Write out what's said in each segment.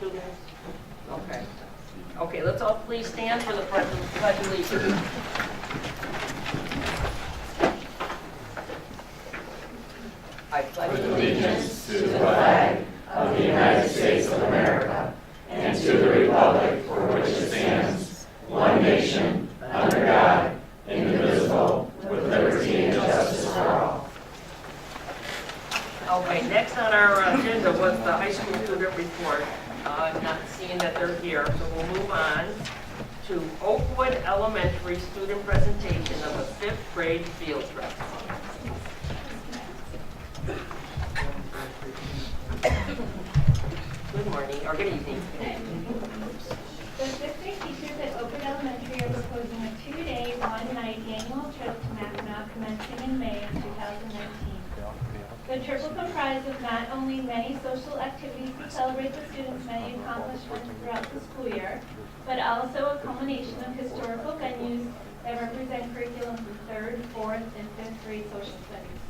students? Okay. Okay, let's all please stand for the pledge of allegiance. I pledge Allegiance to the flag of the United States of America and to the republic for which it stands, one nation, under God, indivisible, with liberty and justice for all. Okay, next on our agenda was the high school student report. I'm not seeing that they're here, so we'll move on to Oakwood Elementary student presentation of a fifth grade field trip. Good morning, or good evening. The fifth grade teachers at Oakwood Elementary are proposing a 2-day, 1-night annual trip to Mackinac commencing in May of 2019. The trip will comprise of not only many social activities to celebrate the students' many accomplishments throughout the school year, but also a culmination of historical venues that represent curriculum for 3rd, 4th, and 5th grade social studies.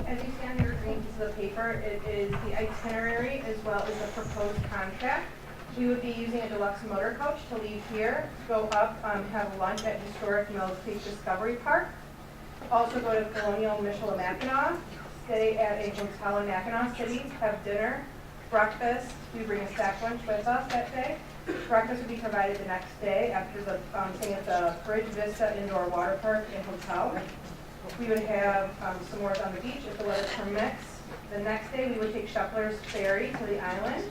As you see on your green piece of paper, it is the itinerary as well as the proposed contract. We would be using a deluxe motor coach to leave here, go up, have lunch at historic Mills Creek Discovery Park, also go to Colonial Michilimackinac, stay at a hotel in Mackinac City, have dinner, breakfast. We bring a stack lunch with us that day. Breakfast would be provided the next day after the staying at the Bridge Vista Indoor Water Park and Hotel. We would have some more on the beach if the weather permits. The next day, we would take Shepler's Ferry to the island,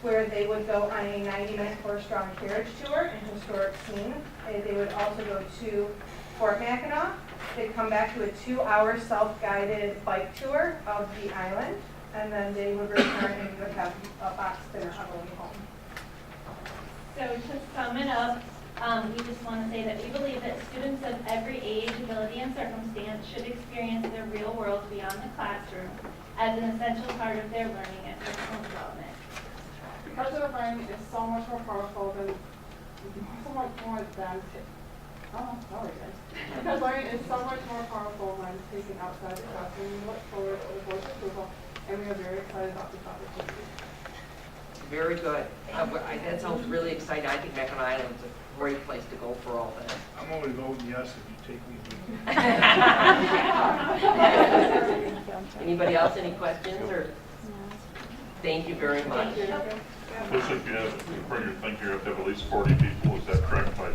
where they would go on a 90-minute horse-drawn carriage tour and historic scene. They would also go to Fort Mackinac. They'd come back to a 2-hour self-guided bike tour of the island, and then they would return and we would have a box dinner on the way home. So to sum it up, we just want to say that we believe that students of every age, ability, and circumstance should experience the real world beyond the classroom as an essential part of their learning and personal development. Personal learning is so much more powerful than, so much more than, because learning is so much more powerful when taken outside the classroom. We look forward to the board's approval, and we are very excited about this opportunity. Very good. That sounds really exciting. I think Mackinac Island is a great place to go for all that. I'm only voting yes if you take me with you. Anybody else, any questions, or? Thank you very much. Listen, if you have, for your thing, you have to have at least 40 people, is that correct by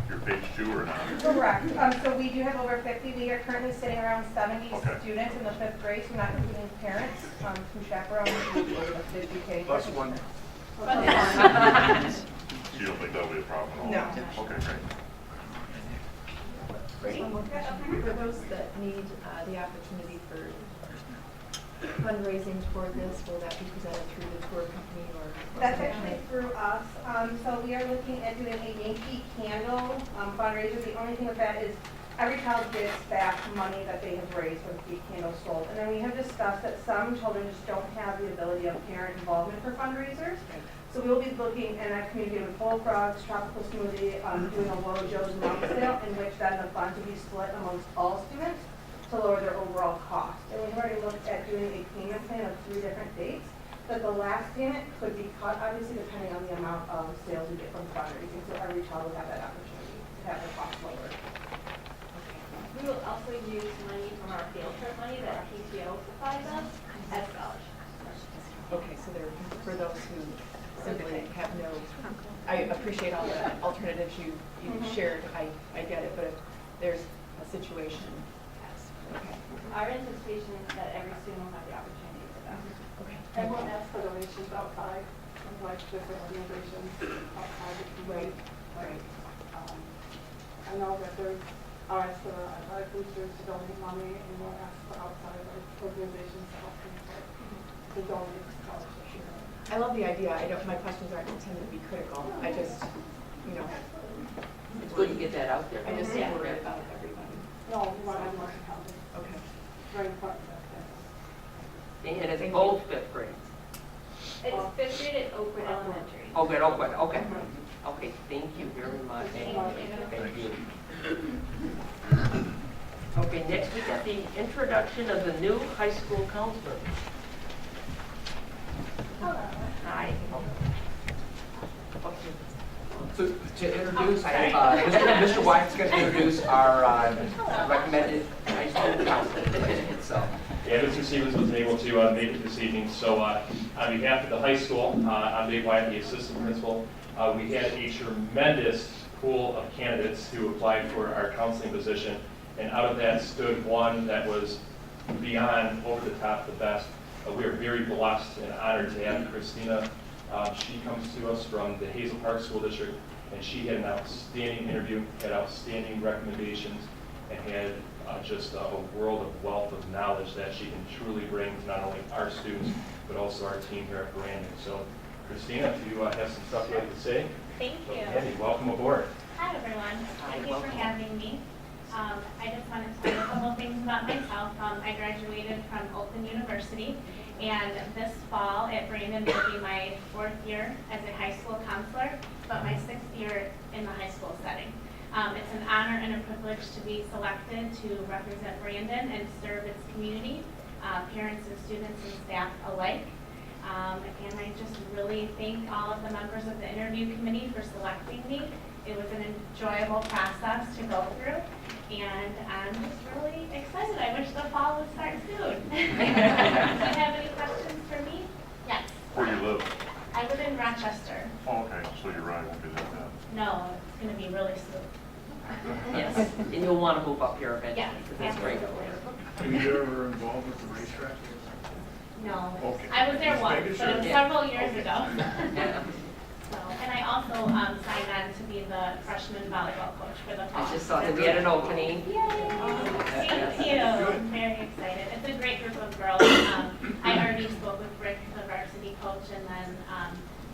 your page 2 or not? Correct. So we do have over 50. We are currently sitting around 70 Okay. students in the 5th grade, so not including parents who chaperone over the 50K. Plus one. So you don't think that'll be a problem at all? No. Okay, great. For those that need the opportunity for fundraising toward this, will that be presented through the tour company or? That's actually through us. So we are looking at doing a Yankee Candle fundraiser. The only thing with that is every child gets back money that they have raised with the candles sold. And then we have discussed that some children just don't have the ability of parent involvement for fundraisers. So we will be looking, and I've communicated with Bullfrogs, Tropical Smoothie, doing a Low Joe's milk sale, in which then the funds will be split amongst all students to lower their overall cost. And we've already looked at doing a payment plan of 3 different dates. But the last payment could be cut, obviously, depending on the amount of sales we get from fundraising. So every child will have that opportunity to have their cost lowered. We will also use money from our field trip money that PTO supplies us as scholarships. Okay, so there, for those who simply have no, I appreciate all the alternatives you shared, I get it, but if there's a situation, okay. Our anticipation is that every student will have the opportunity for that. Okay. And we'll ask for donations outside, from like different organizations outside the community. Right. I know that there's, I'll ask for athletic boosters to donate money, and we'll ask for outside organizations to help people to donate scholarships. I love the idea. My questions aren't intended to be critical. I just, It's good to get that out there. I just Yeah. worry about everybody. No, we want to have more accountants. Okay. Very important. And it's both 5th grades. It's 5th grade at Oakwood Elementary. Oh, good, oh, good, okay. Okay, thank you very much. Thank you. Thank you. Okay, next we got the introduction of the new high school counselor. Hello. Hi. So to introduce, Mr. White's going to introduce our recommended high school counselor. So, Yeah, Mr. Stevens wasn't able to make it this evening, so on behalf of the high school, I'm Dave White, the assistant principal. We had a tremendous pool of candidates who applied for our counseling position, and out of that stood one that was beyond over the top the best. We are very blessed and honored to have Christina. She comes to us from the Hazel Park School District, and she had an outstanding interview, had outstanding recommendations, and had just a world of wealth of knowledge that she can truly bring to not only our students, but also our team here at Brandon. So, Christina, if you have some stuff you'd like to say. Thank So, you. Andy, welcome aboard. Hi, everyone. Thank you for having me. I just wanted to tell you a couple of things about myself. I graduated from Open University, and this fall at Brandon will be my 4th year as a high school counselor, but my 6th year in the high school setting. It's an honor and a privilege to be selected to represent Brandon and serve its community, parents and students and staff alike. And I just really thank all of the members of the interview committee for selecting me. It was an enjoyable process to go through, and I'm just really excited. I wish the fall would start soon. Do you have any questions for me? Yes. Where do you live? I live in Rochester. Oh, okay, so your ride won't be that bad. No, it's going to be really smooth. Yes. And you'll want to move up here eventually, Yes, because that's great. absolutely. Were you ever involved with the racetrack? No. Okay. I was there Just once, making but it was sure. several years Okay. ago. Yeah. So, and I also signed on to be the freshman volleyball coach for the fall. I just saw that we had an opening. Yay! Thank you. I'm very excited. It's a great group of girls. I already spoke with Rick, the varsity coach, and then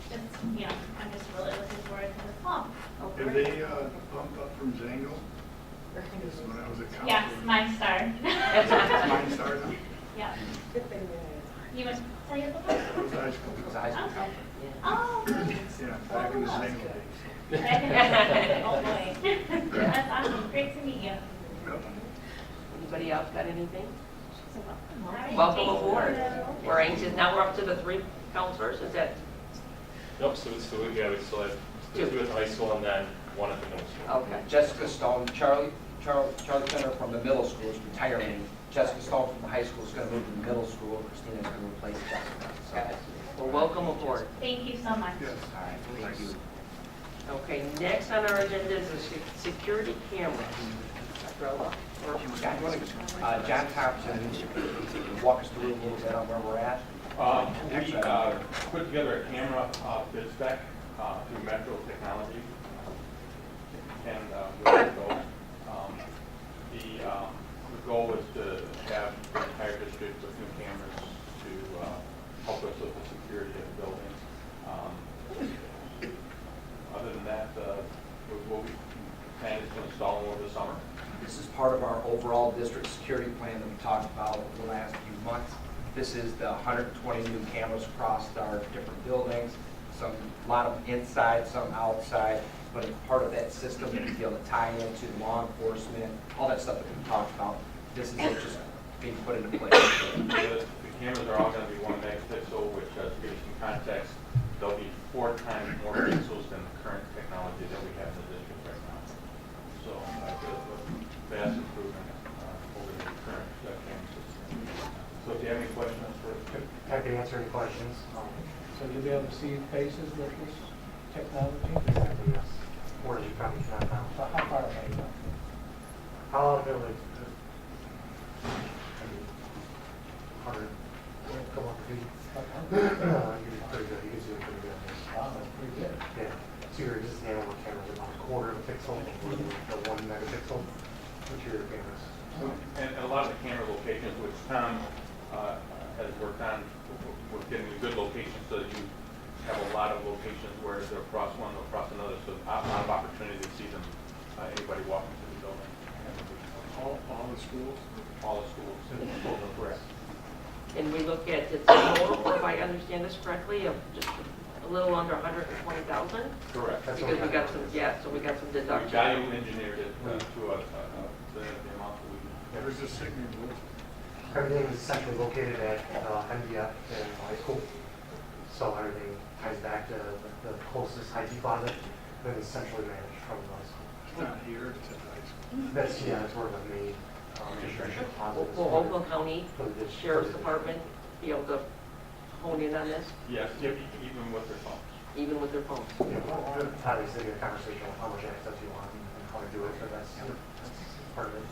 just, I'm just really looking forward to this fall. Have they bumped up from Zango? When I was a counselor. Yes, my star. Mine started. Yeah. You would tell you the post? It was high school. It was a high school Okay. counselor. Oh. Yeah, back in the Zango days. Oh, boy. That's awesome. Great to meet you. Yep. Anybody else got anything? All right, Welcome thank aboard. you. We're anxious. Now we're up to the 3 counselors. Is that Nope, so we still have two at the high school and then one at the middle school. okay? Jessica Stone, Charlie Fenner from the middle school is retiring. Jessica Stone from the high school is going to move to the middle school. Christina's going to replace Jessica. So, Got it. Well, welcome aboard. Thank you so much. Yes. all right, thank you. Okay, next on our agenda is the security cameras. Dr. Ella, or- John, you want to, John Thompson, walk us through a little bit on where we're at? We put together a camera bid spec through Metro Technology, and we're to go. The goal is to have the entire district with new cameras to help us with the security of the building. Other than that, we'll be planning to install them over the summer. This is part of our overall district security plan that we talked about over the last few months. This is the 120 new cameras across our different buildings, a lot of them inside, some outside, but it's part of that system that we be able to tie into law enforcement, all that stuff that we talked about. This is it just being put into place. The cameras are all going to be 1 megapixel, which to give you some context, they'll be 4 times more pixels than the current technology that we have in the district right now. So it's a vast improvement over the current camera system. So if you have any questions for Happy to answer any questions. So you'll be able to see faces with this technology? Exactly, yes. Or you probably cannot now. So how far away? How long ago, like, 100, couple of feet. You're pretty good, you can see it pretty good. Wow, that's pretty good. Yeah, so your existing analog cameras are about 1/4 of a pixel, or the 1 megapixel, which are your cameras. and a lot of the camera locations, which Tom has worked on, we're getting a good location so that you have a lot of locations where they're across one, they'll cross another, so a lot of opportunity to see them, anybody walking through the building. All the schools? All the schools, correct. And we look at the total, if I understand this correctly, of just a little under 120,000? Correct. That's Because what we got some, yeah, so we got some We deductions. value engineered it to the amount that we. Where's the signal booth? Everything is centrally located at MDF and high school. So everything ties back to the closest IT closet, and is centrally managed from the high school. It's not here, it's at the high school. That's where the main distribution closet is. Will Oakland County For the district- Sheriff's Department be able to hone in on this, Yes, even with their phones. even with their phones? Yeah, well, obviously, a conversation on how much access you want and how to do it, but that's part of it.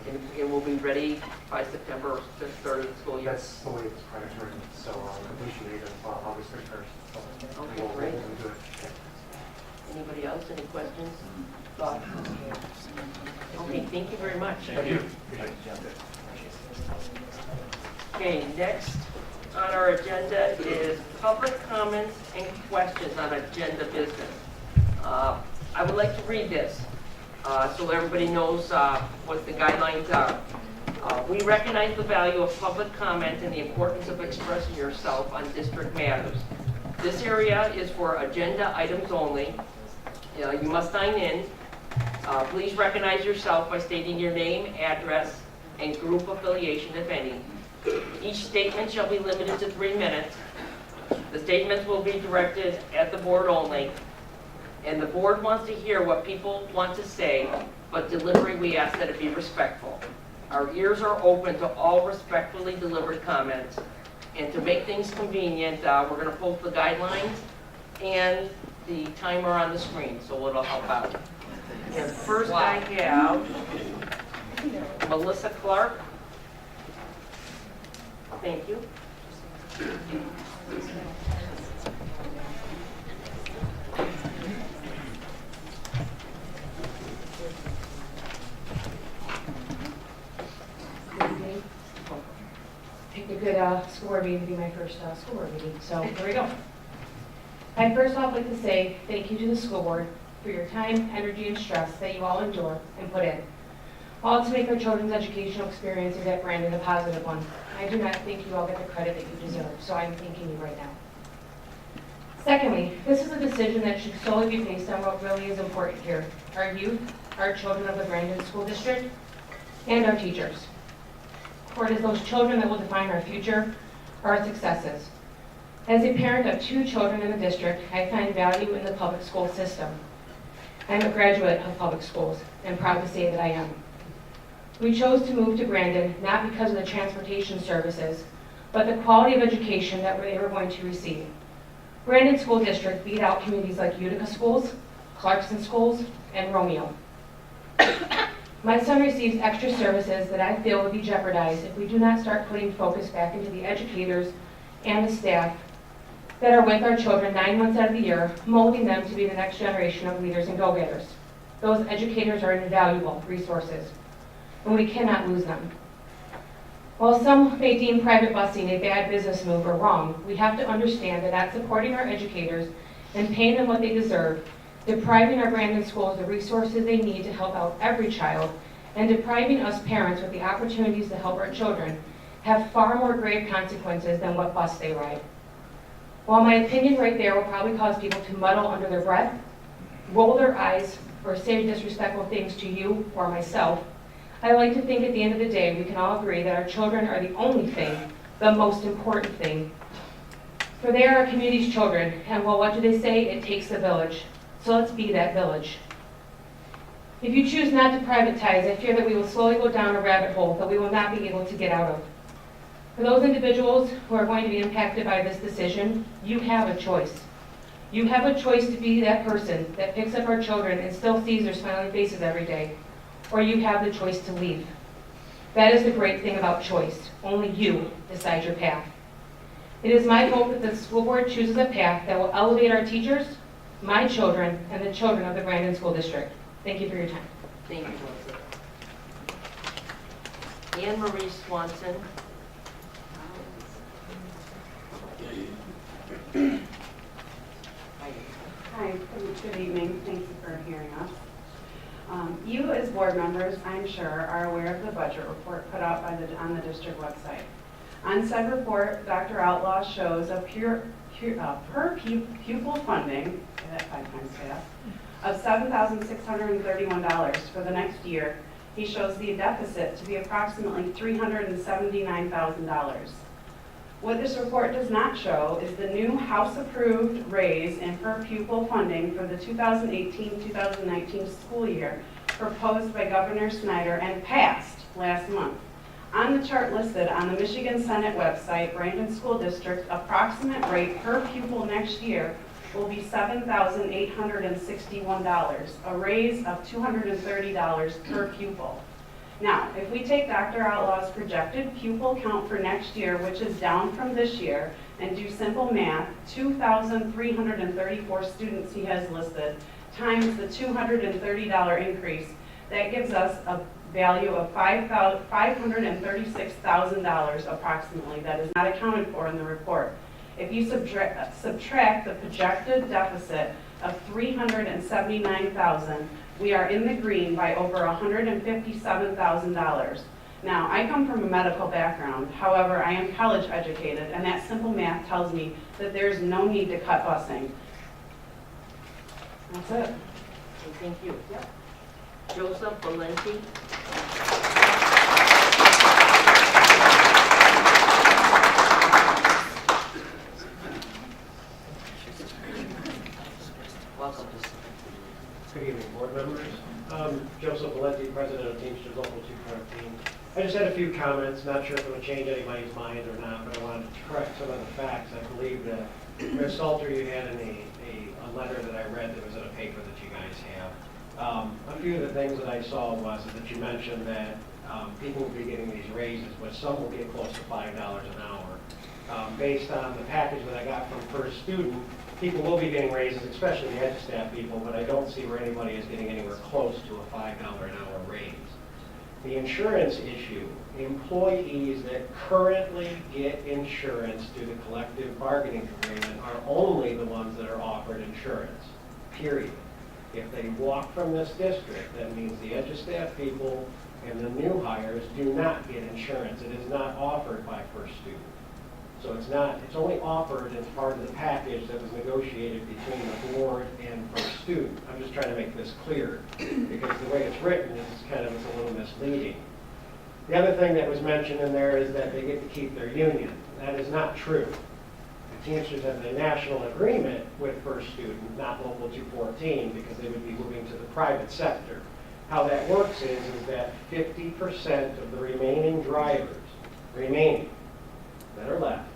And it will be ready by September, the start of the school year? That's the way it's project's written, so completion date of August 31st. So Okay, we'll great. do it. Anybody else, any questions? Thoughts? Okay, thank you very much. Thank you. Okay, next on our agenda is public comments and questions on agenda business. I would like to read this so everybody knows what the guidelines are. We recognize the value of public comment and the importance of expressing yourself on district matters. This area is for agenda items only. You must sign in. Please recognize yourself by stating your name, address, and group affiliation, if any. Each statement shall be limited to 3 minutes. The statements will be directed at the board only. And the board wants to hear what people want to say, but delivery, we ask that it be respectful. Our ears are open to all respectfully delivered comments. And to make things convenient, we're going to post the guidelines and the timer on the screen, so it'll help out. And first I have Melissa Clark. Thank you. Picked a good school board meeting to be my first school board meeting, so here we go. I'd first off like to say thank you to the school board for your time, energy, and stress that you all endure and put in, all to make our children's educational experiences at Brandon a positive one. I do not think you all get the credit that you deserve, so I'm thanking you right now. Secondly, this is a decision that should solely be based on what really is important here, our youth, our children of the Brandon School District, and our teachers. For it is those children that will define our future, our successes. As a parent of 2 children in the district, I find value in the public school system. I'm a graduate of public schools and proud to say that I am. We chose to move to Brandon not because of the transportation services, but the quality of education that they were going to receive. Brandon School District beat out communities like Utica Schools, Clarkson Schools, and Romeo. My son receives extra services that I feel would be jeopardized if we do not start putting focus back into the educators and the staff that are with our children 9 months out of the year, molding them to be the next generation of leaders and go-getters. Those educators are invaluable resources, and we cannot lose them. While some may deem private busing a bad business move or wrong, we have to understand that not supporting our educators and paying them what they deserve, depriving our Brandon schools the resources they need to help out every child, and depriving us parents with the opportunities to help our children have far more grave consequences than what bus they ride. While my opinion right there will probably cause people to muddle under their breath, roll their eyes, or say disrespectful things to you or myself, I like to think at the end of the day we can all agree that our children are the only thing, the most important thing. For they are our community's children, and well, what do they say? It takes a village. So let's be that village. If you choose not to privatize, I fear that we will slowly go down a rabbit hole that we will not be able to get out of. For those individuals who are going to be impacted by this decision, you have a choice. You have a choice to be that person that picks up our children and still sees their smiling faces every day, or you have the choice to leave. That is the great thing about choice. Only you decide your path. It is my hope that the school board chooses a path that will elevate our teachers, my children, and the children of the Brandon School District. Thank you for your time. Thank you, Melissa. Anne Marie Swanson. Hi, good evening. Thank you for hearing us. You as board members, I'm sure, are aware of the budget report put out on the district website. On said report, Dr. Outlaw shows a per pupil funding, say that 5 times fast, of $7,631 for the next year. He shows the deficit to be approximately $379,000. What this report does not show is the new House-approved raise in per pupil funding for the 2018-2019 school year proposed by Governor Snyder and passed last month. On the chart listed on the Michigan Senate website, Brandon School District's approximate rate per pupil next year will be $7,861, a raise of $230 per pupil. Now, if we take Dr. Outlaw's projected pupil count for next year, which is down from this year, and do simple math, 2,334 students he has listed, times the $230 increase, that gives us a value of $536,000 approximately that is not accounted for in the report. If you subtract the projected deficit of $379,000, we are in the green by over $157,000. Now, I come from a medical background. However, I am college educated, and that simple math tells me that there's no need to cut busing. That's it. Thank you. Yep. Joseph Valenti. Welcome. Good evening, board members. Joseph Valenti, president of Teamsters Local 214. I just had a few comments, not sure if it would change anybody's mind or not, but I wanted to correct some of the facts. I believe that Ms. Salter, you had in a letter that I read that was in a paper that you guys have. A few of the things that I saw was that you mentioned that people will be getting these raises, but some will get close to $5 an hour. Based on the package that I got from First Student, people will be getting raises, especially the edge staff people, but I don't see where anybody is getting anywhere close to a $5 an hour raise. The insurance issue, employees that currently get insurance through the collective bargaining agreement are only the ones that are offered insurance, period. If they walk from this district, that means the edge staff people and the new hires do not get insurance. It is not offered by First Student. So it's only offered as part of the package that was negotiated between the board and First Student. I'm just trying to make this clear because the way it's written is it's a little misleading. The other thing that was mentioned in there is that they get to keep their union. That is not true. The Teamsters have a national agreement with First Student, not Local 214, because they would be moving to the private sector. How that works is that 50% of the remaining drivers, that are left,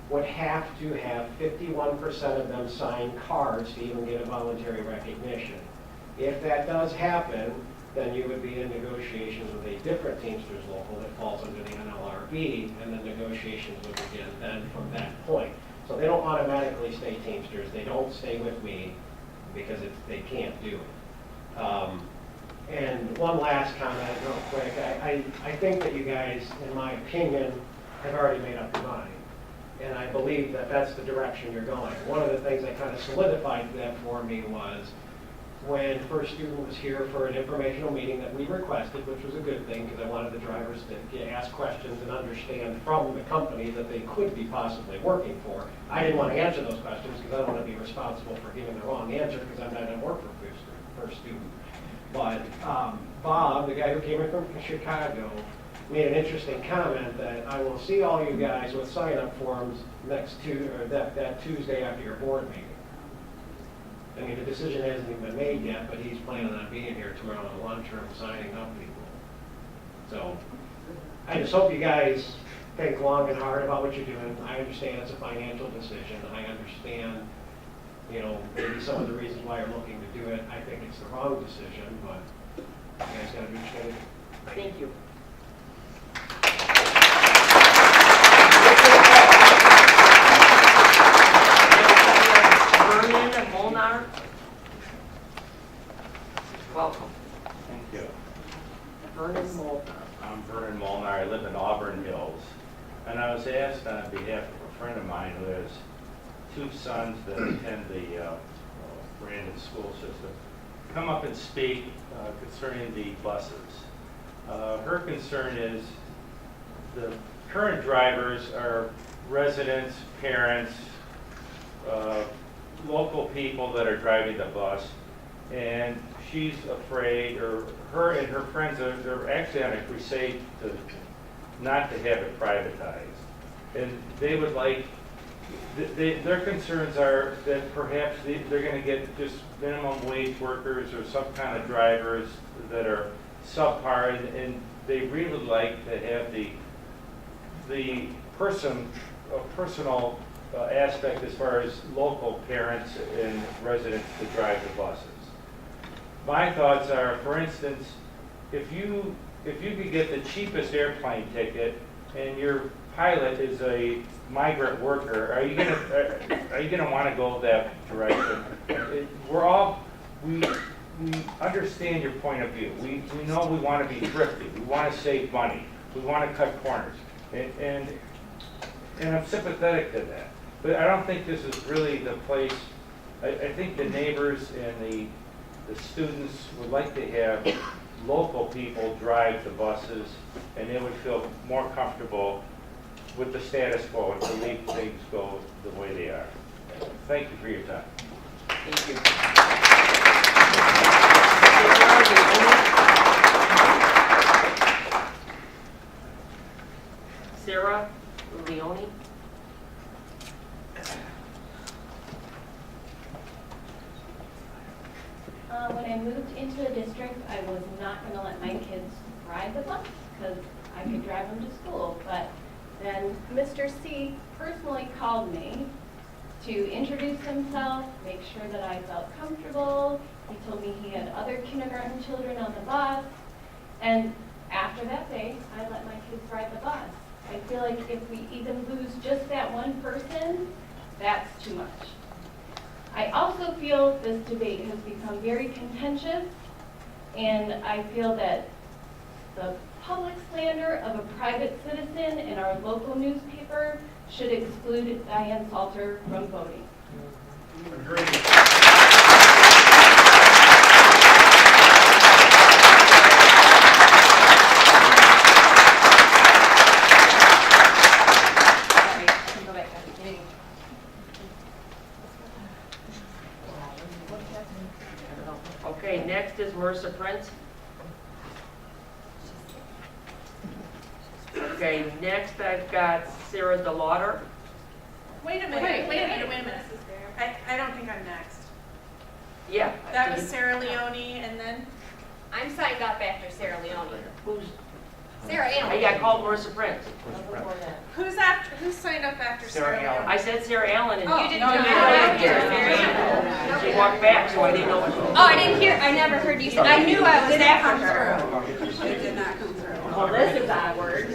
would have to have 51% of them sign cards to even get a voluntary recognition. If that does happen, then you would be in negotiations with a different Teamsters local that falls under the NLRB, and the negotiations would begin then from that point. So they don't automatically stay Teamsters. They don't stay with me because they can't do it. And one last comment real quick. I think that you guys, in my opinion, have already made up your mind. And I believe that that's the direction you're going. One of the things that kind of solidified that for me was when First Student was here for an informational meeting that we requested, which was a good thing because I wanted the drivers to ask questions and understand from the company that they could be possibly working for. I didn't want to answer those questions because I don't want to be responsible for giving the wrong answer because I'm not going to work for First Student. But Bob, the guy who came in from Chicago, made an interesting comment that I will see all you guys with sign-up forms that Tuesday after your board meeting. I mean, the decision hasn't even been made yet, but he's planning on being here tomorrow on lunchroom signing up people. So I just hope you guys think long and hard about what you're doing. I understand it's a financial decision. I understand, maybe some of the reasons why you're looking to do it. I think it's the wrong decision, but you guys got to do what you got to do. Thank you. Vernon Molnar. Welcome. Thank you. Vernon Molnar. I'm Vernon Molnar. I live in Auburn Hills. And I was asked on behalf of a friend of mine who has two sons that attend the Brandon school system, come up and speak concerning the buses. Her concern is the current drivers are residents, parents, local people that are driving the bus, and she's afraid, or her and her friends are actually on a crusade not to have it privatized. And they would like, their concerns are that perhaps they're gonna get just minimum wage workers or some kind of drivers that are subpar, and they really like to have the personal aspect as far as local parents and residents to drive the buses. My thoughts are, for instance, if you could get the cheapest airplane ticket and your pilot is a migrant worker, are you gonna want to go that direction? We understand your point of view. We know we want to be thrifty. We want to save money. We want to cut corners, and I'm sympathetic to that. But I don't think this is really the place. I think the neighbors and the students would like to have local people drive the buses, and they would feel more comfortable with the status quo and to leave things go the way they are. Thank you for your time. Thank you. Sarah Leone. When I moved into the district, I was not going to let my kids ride the bus because I could drive them to school. But then Mr. C personally called me to introduce himself, make sure that I felt comfortable. He told me he had other kindergarten children on the bus. And after that day, I let my kids ride the bus. I feel like if we even lose just that one person, that's too much. I also feel this debate has become very contentious, and I feel that the public slander of a private citizen in our local newspaper should exclude Diane Salter from voting. Okay, next is Marissa Prince. Okay, next I've got Sarah DeLauder. Wait a minute, wait a minute. I don't think I'm next. Yeah. That was Sarah Leone, and then? I'm signed up after Sarah Leone. Who's? Sarah Allen. I got called Marissa Prince. Who's signed up after Sarah Leone? I said Sarah Allen, and Oh, you didn't know, know that. she walked back, so I didn't know what she was. Oh, I didn't hear, I never heard you say, I knew I was after her. It did not come through. Well, this is awkward.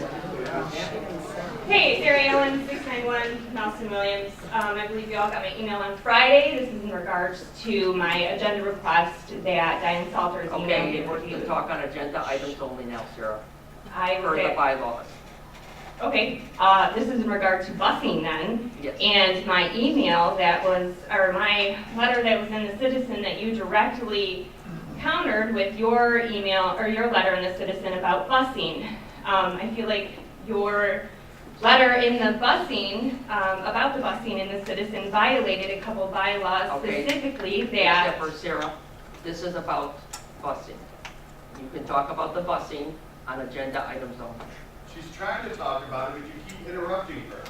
Hey, Sarah Allen, 691 Nelson Williams. I believe you all got my email on Friday. This is in regards to my agenda request that Diane Salter's emailed Okay, me. we're going to talk on agenda items only now, Sarah, I per the bylaws. Okay, this is in regard to busing then. Yes. And my email that was, or my letter that was in the Citizen that you directly countered with your email, or your letter in the Citizen about busing. I feel like your letter in the busing, about the busing in the Citizen violated a couple bylaws, Okay. specifically that... Except for Sarah, this is about busing. You can talk about the busing on agenda items only. She's trying to talk about it, but you keep interrupting her.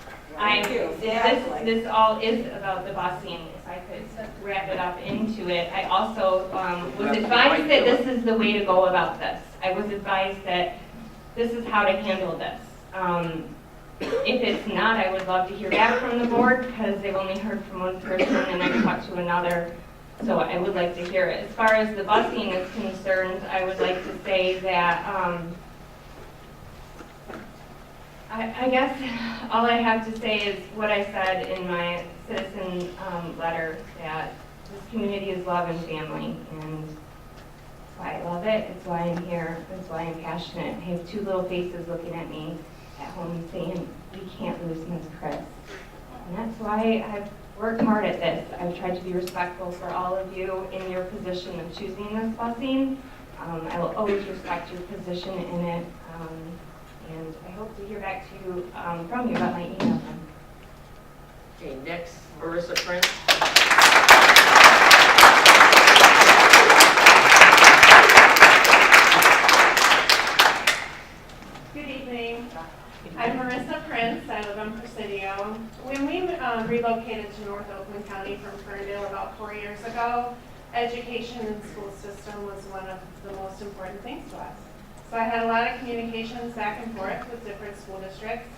This all is about the busing, if I could wrap it up into it. I also was advised that this is the way to go about this. I was advised that this is how to handle this. If it's not, I would love to hear back from the board, because they've only heard from one person and I've talked to another. So I would like to hear it. As far as the busing is concerned, I would like to say that I guess all I have to say is what I said in my Citizen letter, that this community is love and family, and that's why I love it. It's why I'm here. It's why I'm passionate. I have two little faces looking at me at home saying, we can't lose Miss Chris. And that's why I've worked hard at this. I've tried to be respectful for all of you in your position of choosing this busing. I will always respect your position in it. And I hope to hear back to you, from you about my email. Okay, next, Marissa Prince. Good evening. I'm Marissa Prince. I live on Presidio. relocated to North Oakland County from Ferndale about 4 years ago, education in the school system was one of the most important things to us. So I had a lot of communications back and forth with different school districts.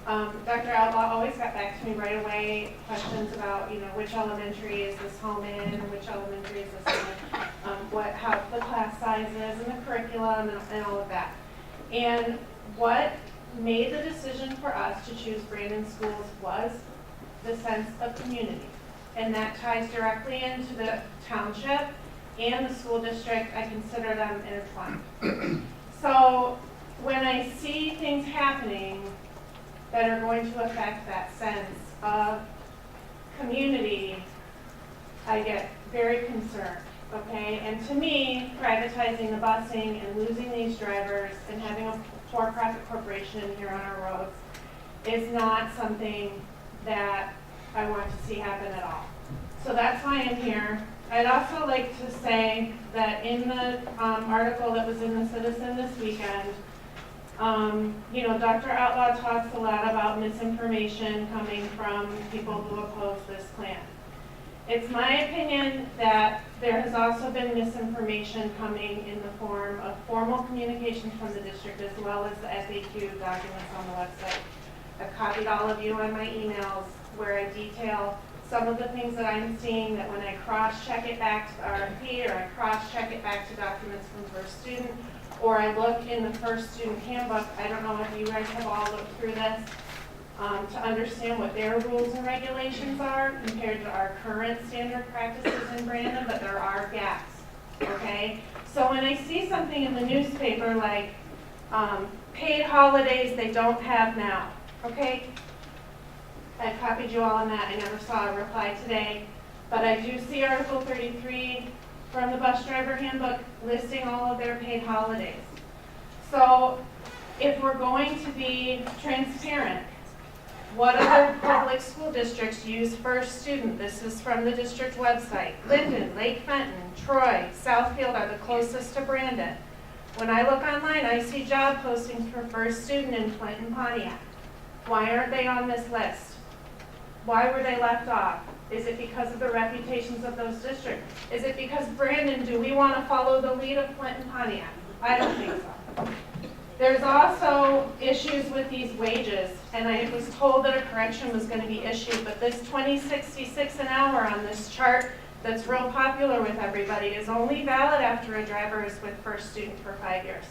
Dr. Outlaw always got back to me right away, questions about, which elementary is this home in, or which elementary is this in, how the class size is, and the curriculum, and all of that. And what made the decision for us to choose Brandon Schools was the sense of community. And that ties directly into the township and the school district. I consider them intertwined. So when I see things happening that are going to affect that sense of community, I get very concerned, okay? And to me, privatizing the busing and losing these drivers and having a for-profit corporation in here on our roads is not something that I want to see happen at all. So that's why I'm here. I'd also like to say that in the article that was in the Citizen this weekend, Dr. Outlaw talks a lot about misinformation coming from people who oppose this plan. It's my opinion that there has also been misinformation coming in the form of formal communications from the district as well as the FAQ documents on the website. I've copied all of you on my emails where I detail some of the things that I'm seeing, that when I cross-check it back to the RFP, or I cross-check it back to documents from First Student, or I look in the First Student Handbook. I don't know if you guys have all looked through this to understand what their rules and regulations are compared to our current standard practices in Brandon, but there are gaps, okay? So when I see something in the newspaper like paid holidays they don't have now, okay? I copied you all on that. I never saw a reply today, but I do see Article 33 from the Bus Driver Handbook listing all of their paid holidays. So if we're going to be transparent, what other public school districts use First Student? This is from the district website. Linden, Lake Fenton, Troy, Southfield are the closest to Brandon. When I look online, I see job postings for First Student in Clinton, Pontiac. Why aren't they on this list? Why were they left off? Is it because of the reputations of those districts? Is it because Brandon, do we want to follow the lead of Clinton, Pontiac? I don't think so. There's also issues with these wages, and I was told that a correction was going to be issued, but this $20.66 an hour on this chart that's real popular with everybody is only valid after a driver is with First Student for 5 years.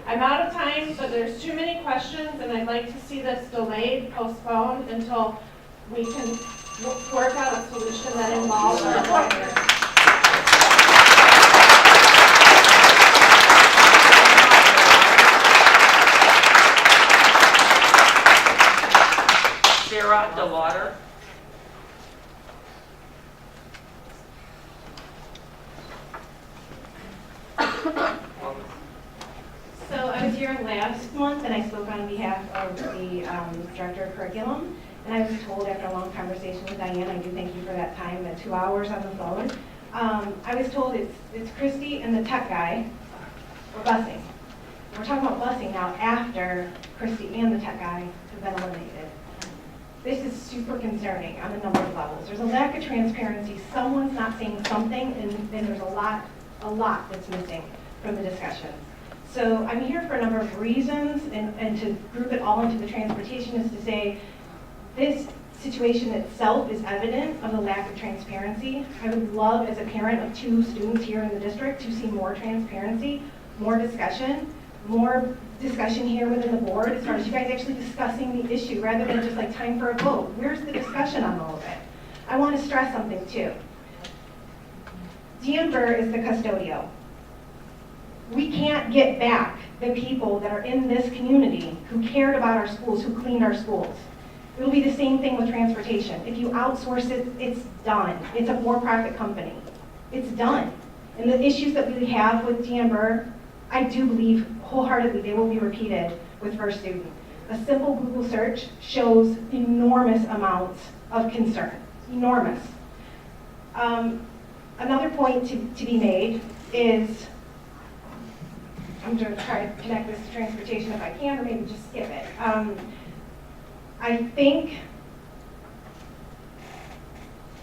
I'm out of time, but there's too many questions, and I'd like to see this delayed, postponed, until we can work out a solution that involves our drivers. Sarah DeLauder. So I was here last month and I spoke on behalf of the Director of Curriculum. And I was told after a long conversation with Diane, I do thank you for that time, the 2 hours on the phone. I was told it's Christy and the tech guy for busing. We're talking about busing now after Christy and the tech guy have been eliminated. This is super concerning on a number of levels. There's a lack of transparency. Someone's not saying something, and then there's a lot that's missing from the discussions. So I'm here for a number of reasons, and to group it all into the transportation is to say, this situation itself is evident of the lack of transparency. I would love, as a parent of 2 students here in the district, to see more transparency, more discussion here within the board as far as you guys actually discussing the issue rather than just like time for a vote. Where's the discussion on all of it? I want to stress something too. Dean Burr is the custodial. We can't get back the people that are in this community who cared about our schools, who cleaned our schools. It will be the same thing with transportation. If you outsource it, it's done. It's a for-profit company. It's done. And the issues that we have with Dan Burr, I do believe wholeheartedly they will be repeated with First Student. A simple Google search shows enormous amounts of concern. Enormous. Another point to be made is, I'm going to try to connect this to transportation if I can, or maybe just skip it. I think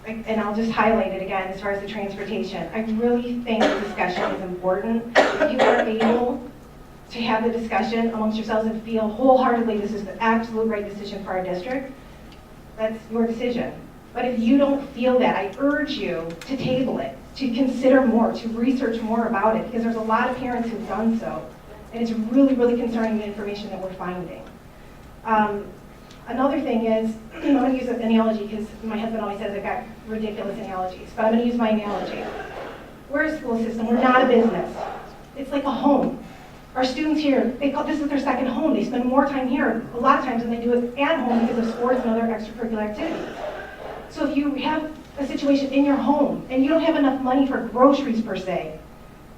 and I'll just highlight it again as far as the transportation. I really think the discussion is important. If you are able to have the discussion amongst yourselves and feel wholeheartedly this is the absolute right decision for our district, that's your decision. But if you don't feel that, I urge you to table it, to consider more, to research more about it, because there's a lot of parents who've done so. And it's really, really concerning the information that we're finding. Another thing is, I'm going to use an analogy because my husband always says I've got ridiculous analogies, but I'm going to use my analogy. We're a school system, we're not a business. It's like a home. Our students here, this is their second home. They spend more time here a lot of times than they do at home because of sports and other extracurricular activities. So if you have a situation in your home and you don't have enough money for groceries per se,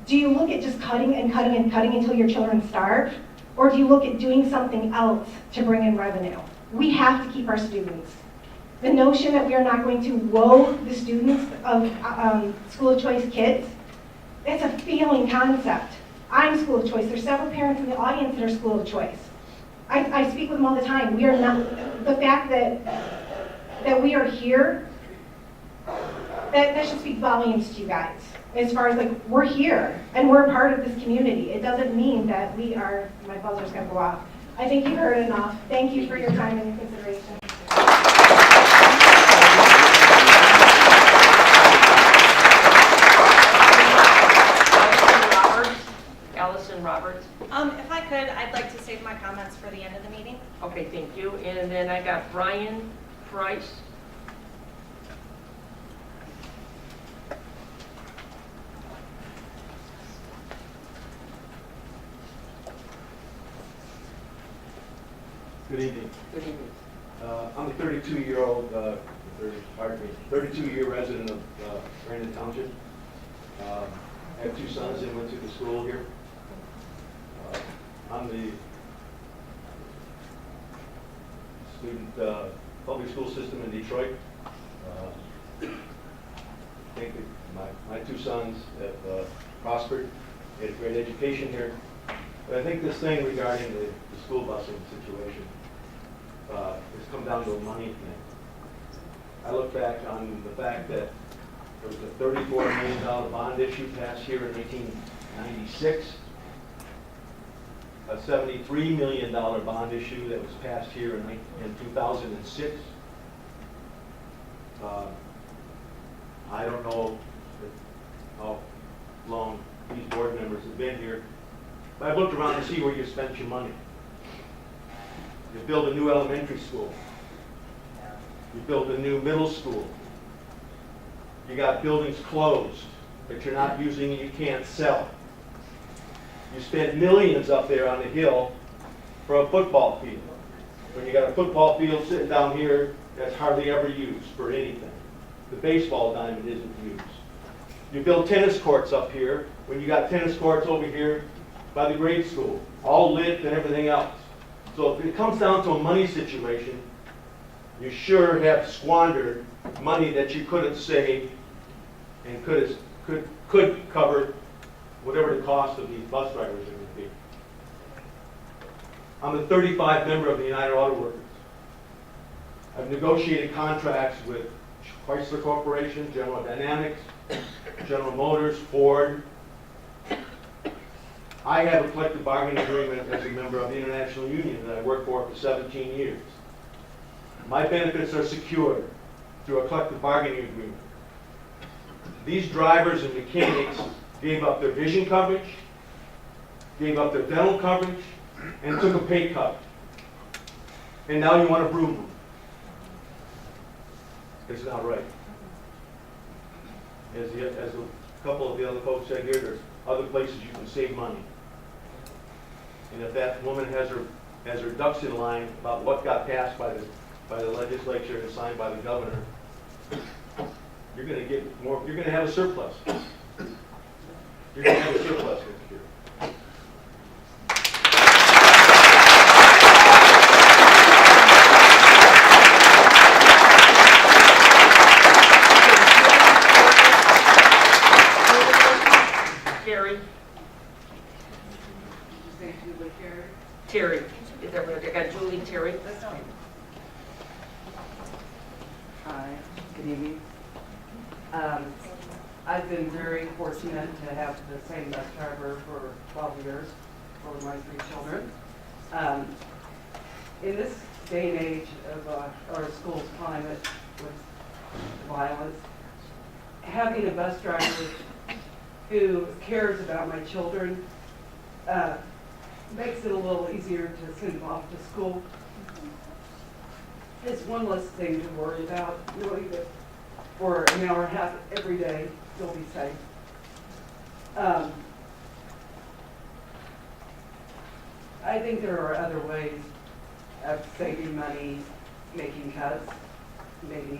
do you look at just cutting and cutting and cutting until your children starve? Or do you look at doing something else to bring in revenue? We have to keep our students. The notion that we are not going to woe the students of school of choice kids, that's a failing concept. I'm school of choice. There's several parents in the audience that are school of choice. I speak with them all the time. We are not, the fact that we are here, that should speak volumes to you guys. As far as like, we're here and we're a part of this community. It doesn't mean that we are, my buzzer's gonna go off. I think you've heard enough. Thank you for your time and your consideration. Allison Roberts. If I could, I'd like to save my comments for the end of the meeting. Okay, thank you. And then I got Brian Price. Good evening. Good evening. I'm a 32-year-old, 32-year resident of Brandon Township. I have two sons that went to the school here. I'm the student public school system in Detroit. I think that my two sons have prospered, had a great education here. But I think this thing regarding the school busing situation has come down to a money thing. I look back on the fact that there was a $34 million bond issue passed here in 1996, a $73 million bond issue that was passed here in 2006. I don't know how long these board members have been here, but I've looked around to see where you spent your money. You built a new elementary school. You built a new middle school. You got buildings closed that you're not using and you can't sell. You spent millions up there on the hill for a football field. When you got a football field sitting down here that's hardly ever used for anything. The baseball diamond isn't used. You built tennis courts up here when you got tennis courts over here by the grade school, all lit and everything else. So if it comes down to a money situation, you sure have squandered money that you could have saved and could cover whatever the cost of these bus drivers would be. I'm a 35 member of the United Auto Workers. I've negotiated contracts with Chrysler Corporation, General Dynamics, General Motors, Ford. I have a collective bargaining agreement as a member of the International Union that I worked for 17 years. My benefits are secured through a collective bargaining agreement. These drivers and mechanics gave up their vision coverage, gave up their dental coverage, and took a pay cut. And now you want to broom them. It's not right. As a couple of the other folks said here, there's other places you can save money. And if that woman has her ducks in line about what got passed by the legislature and signed by the governor, you're going to get more. You're going to have a surplus. You're going to have a surplus next year. Terry. Is that what I got? Julie Terry. Hi, good evening. I've been very fortunate to have the same bus driver for 12 years for my 3 children. In this day and age of our school's climate with violence, having a bus driver who cares about my children makes it a little easier to send them off to school. It's one less thing to worry about, knowing that for an hour and a half every day, you'll be safe. I think there are other ways of saving money, making cuts, maybe,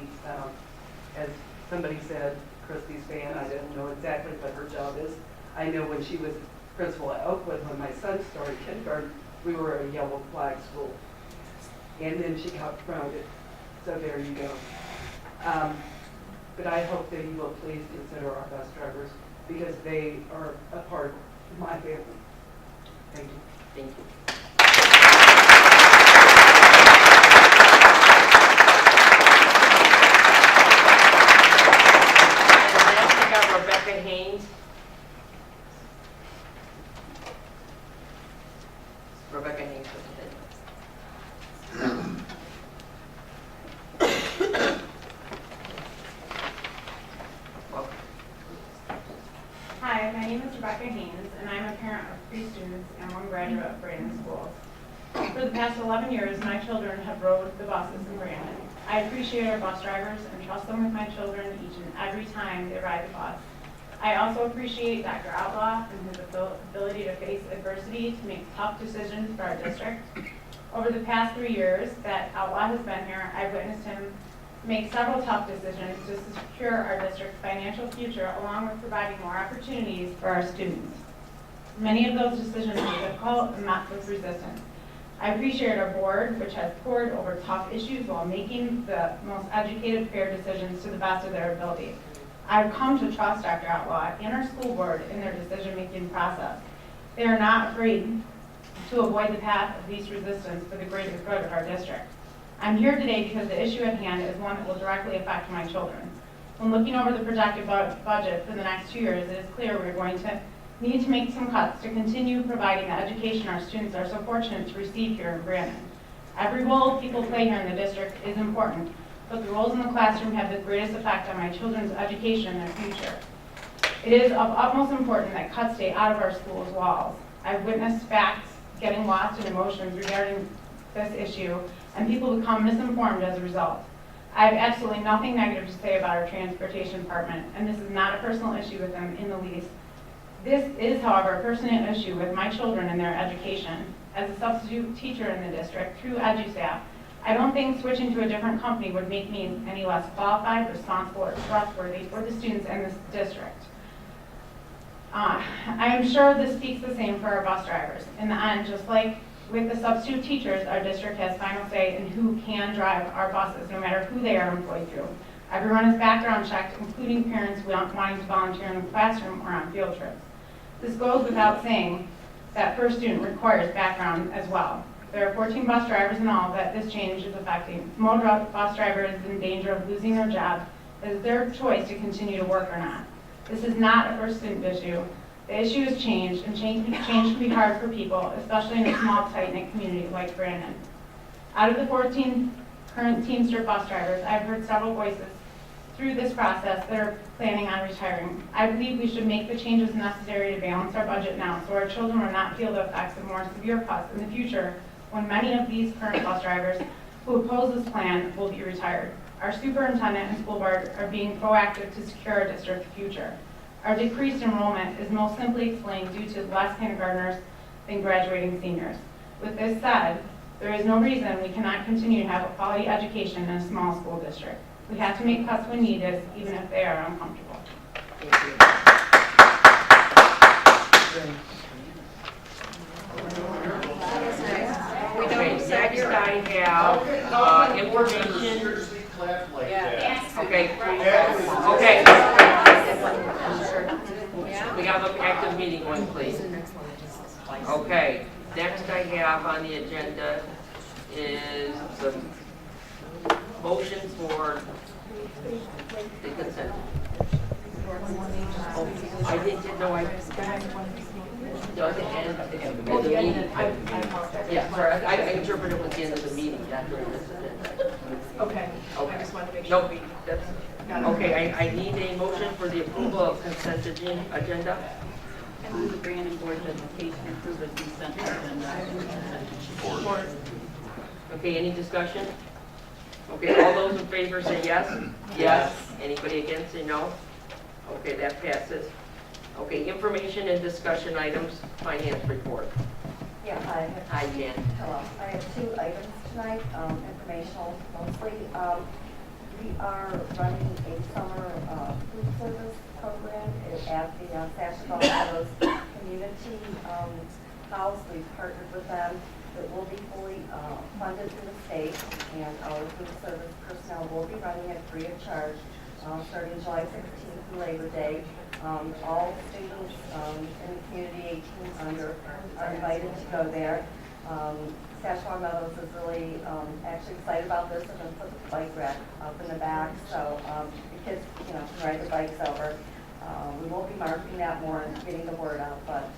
as somebody said, Christy's fan, I didn't know exactly what her job is. I know when she was principal at Oakwood, when my son started kindergarten, we were a yellow flag school. And then she got promoted. So there you go. But I hope that you will please consider our bus drivers because they are a part of my family. Thank you. Thank you. Rebecca Haynes. Rebecca Haynes. Hi, my name is Rebecca Haynes, and I'm a parent of 3 students and 1 graduate of Brandon Schools. For the past 11 years, my children have rode the buses in Brandon. I appreciate our bus drivers and trust them with my children each and every time they ride the bus. I also appreciate Dr. Outlaw and his ability to face adversity to make tough decisions for our district. Over the past 3 years that Outlaw has been here, I've witnessed him make several tough decisions to secure our district's financial future, along with providing more opportunities for our students. Many of those decisions were difficult and met with resistance. I appreciate our board, which has pored over tough issues while making the most educated, fair decisions to the best of their ability. I've come to trust Dr. Outlaw and our school board in their decision-making process. They are not afraid to avoid the path of least resistance for the greater good of our district. I'm here today because the issue at hand is one that will directly affect my children. When looking over the projected budget for the next 2 years, it is clear we're going to need to make some cuts to continue providing the education our students are so fortunate to receive here in Brandon. Every role people play here in the district is important, but the roles in the classroom have the greatest effect on my children's education and their future. It is of utmost importance that cuts stay out of our schools' walls. I've witnessed facts getting lost in emotions regarding this issue, and people become misinformed as a result. I have absolutely nothing negative to say about our transportation department, and this is not a personal issue with them in the least. This is, however, a personal issue with my children and their education. As a substitute teacher in the district through EduStaff, I don't think switching to a different company would make me any less qualified, responsible, or trustworthy for the students in this district. I am sure this speaks the same for our bus drivers. In the end, just like with the substitute teachers, our district has final say in who can drive our buses, no matter who they are employed through. Everyone is background checked, including parents wanting to volunteer in the classroom or on field trips. This goes without saying that first student requires background as well. There are 14 bus drivers in all that this change is affecting. No bus driver is in danger of losing their job. It is their choice to continue to work or not. This is not a first student issue. The issue has changed, and change can be hard for people, especially in a small, tight-knit community like Brandon. Out of the 14 current Teamster bus drivers, I've heard several voices through this process that are planning on retiring. I believe we should make the changes necessary to balance our budget now so our children will not feel the effects of more severe cuts in the future when many of these current bus drivers who oppose this plan will be retired. Our superintendent and school board are being proactive to secure our district's future. Our decreased enrollment is most simply explained due to less kindergartners than graduating seniors. With this said, there is no reason we cannot continue to have a quality education in a small school district. We have to make cuts when needed, even if they are uncomfortable. Thank you. Okay, next I have information. Okay. We have an active meeting going, please. Okay, next I have on the agenda is the motion for the consent. Oh, I didn't know I. No, at the end of the meeting. I apologize. Yeah, sorry, I interpreted it was the end of the meeting, not during this agenda. Okay, Okay. I just wanted to make sure Nope, we that's, got it. okay, I need a motion for the approval of consent agenda. I move the Brandon Board of Education approve the consent agenda. Support. Okay, any discussion? Okay, all those in favor say yes? Yes. Anybody against say no? Okay, that passes. Okay, information and discussion items, finance report. Yeah, hi. Hi, Jan. Hello. I have 2 items tonight, informational mostly. We are running a summer food service program at the Sasheville Meadows Community House. We've partnered with them. It will be fully funded through the state, and our food service personnel will be running it free of charge starting July 16th through Labor Day. All students in the community 18 under are invited to go there. Sasheville Meadows is really actually excited about this. We're going to put the bike rack up in the back so the kids, can ride their bikes over. We will be marketing that more and getting the word out, but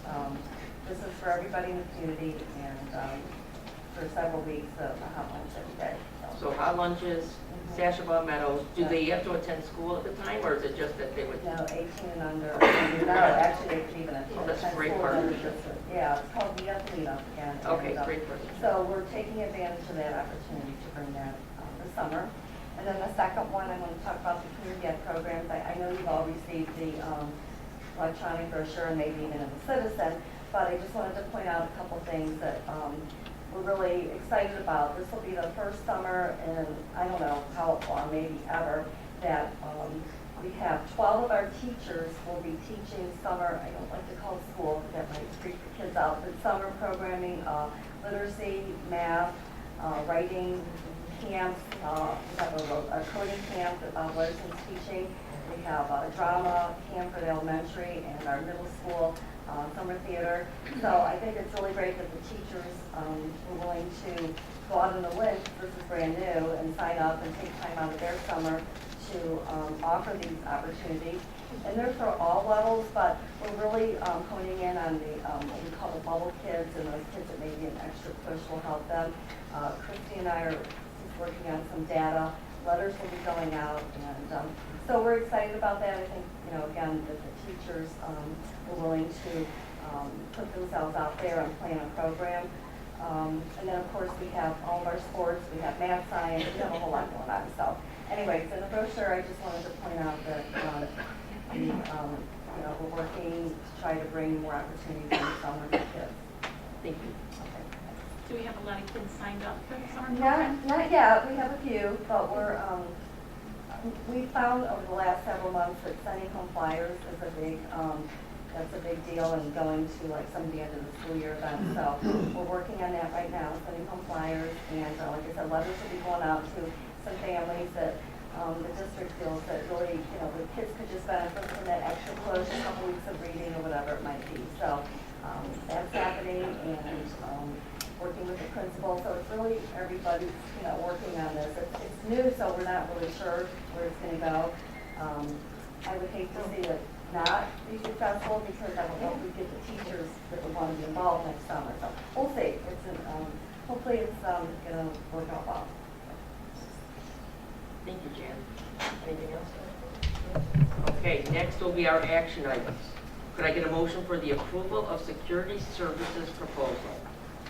this is for everybody in the community and for several weeks of a hot lunch every day. So hot lunches, Sasheville Meadows, do they have to attend school at the time, or is it just that they would? No, 18 and under. No, actually, they could even attend. Oh, that's attend great school partnership. Yeah, it's called Meet Up Clean Up again. Okay, And, great partnership. So we're taking advantage of that opportunity to bring that this summer. And then the second one, I want to talk about the community ed programs. I know you've all received the electronic brochure and maybe even in the Citizen, but I just wanted to point out a couple things that we're really excited about. This will be the first summer in, I don't know how long, maybe ever, that we have 12 of our teachers will be teaching summer, I don't like to call it school, because that might freak the kids out, but summer programming, literacy, math, writing camps, we have a coding camp that Larson's teaching. We have a drama camp for the elementary and our middle school summer theater. So I think it's really great that the teachers were willing to go out on the limb, this is brand new, and sign up and take time out of their summer to offer these opportunities. And they're for all levels, but we're really honing in on the what we call the bubble kids and those kids that maybe an extra push will help them. Christy and I are working on some data. Letters will be going out, and so we're excited about that. I think, again, that the teachers were willing to put themselves out there and plan a program. And then, of course, we have all of our sports. We have math, science. We have a whole lot going on. So, anyways, in the brochure, I just wanted to point out that we're working to try to bring more opportunities in the summer for kids. Thank you. Do we have a lot of kids signed up for the summer program? Not yet. We have a few, but we found over the last several months that sending home flyers is that's a big deal, and going to like some of the end of the school year events. So we're working on that right now, sending home flyers, and like I said, letters will be going out to some families that the district feels that really, the kids could just benefit from that extra push, a couple weeks of reading or whatever it might be. So that's happening, and working with the principal, so it's really everybody's, working on this. It's new, so we're not really sure where it's going to go. I would hate to see it not be successful, because I would hope we get the teachers that would want to be involved next summer. So we'll see. Hopefully it's going to work out well. Thank you, Jan. Anything else? Okay, next will be our action items. Could I get a motion for the approval of security services proposal?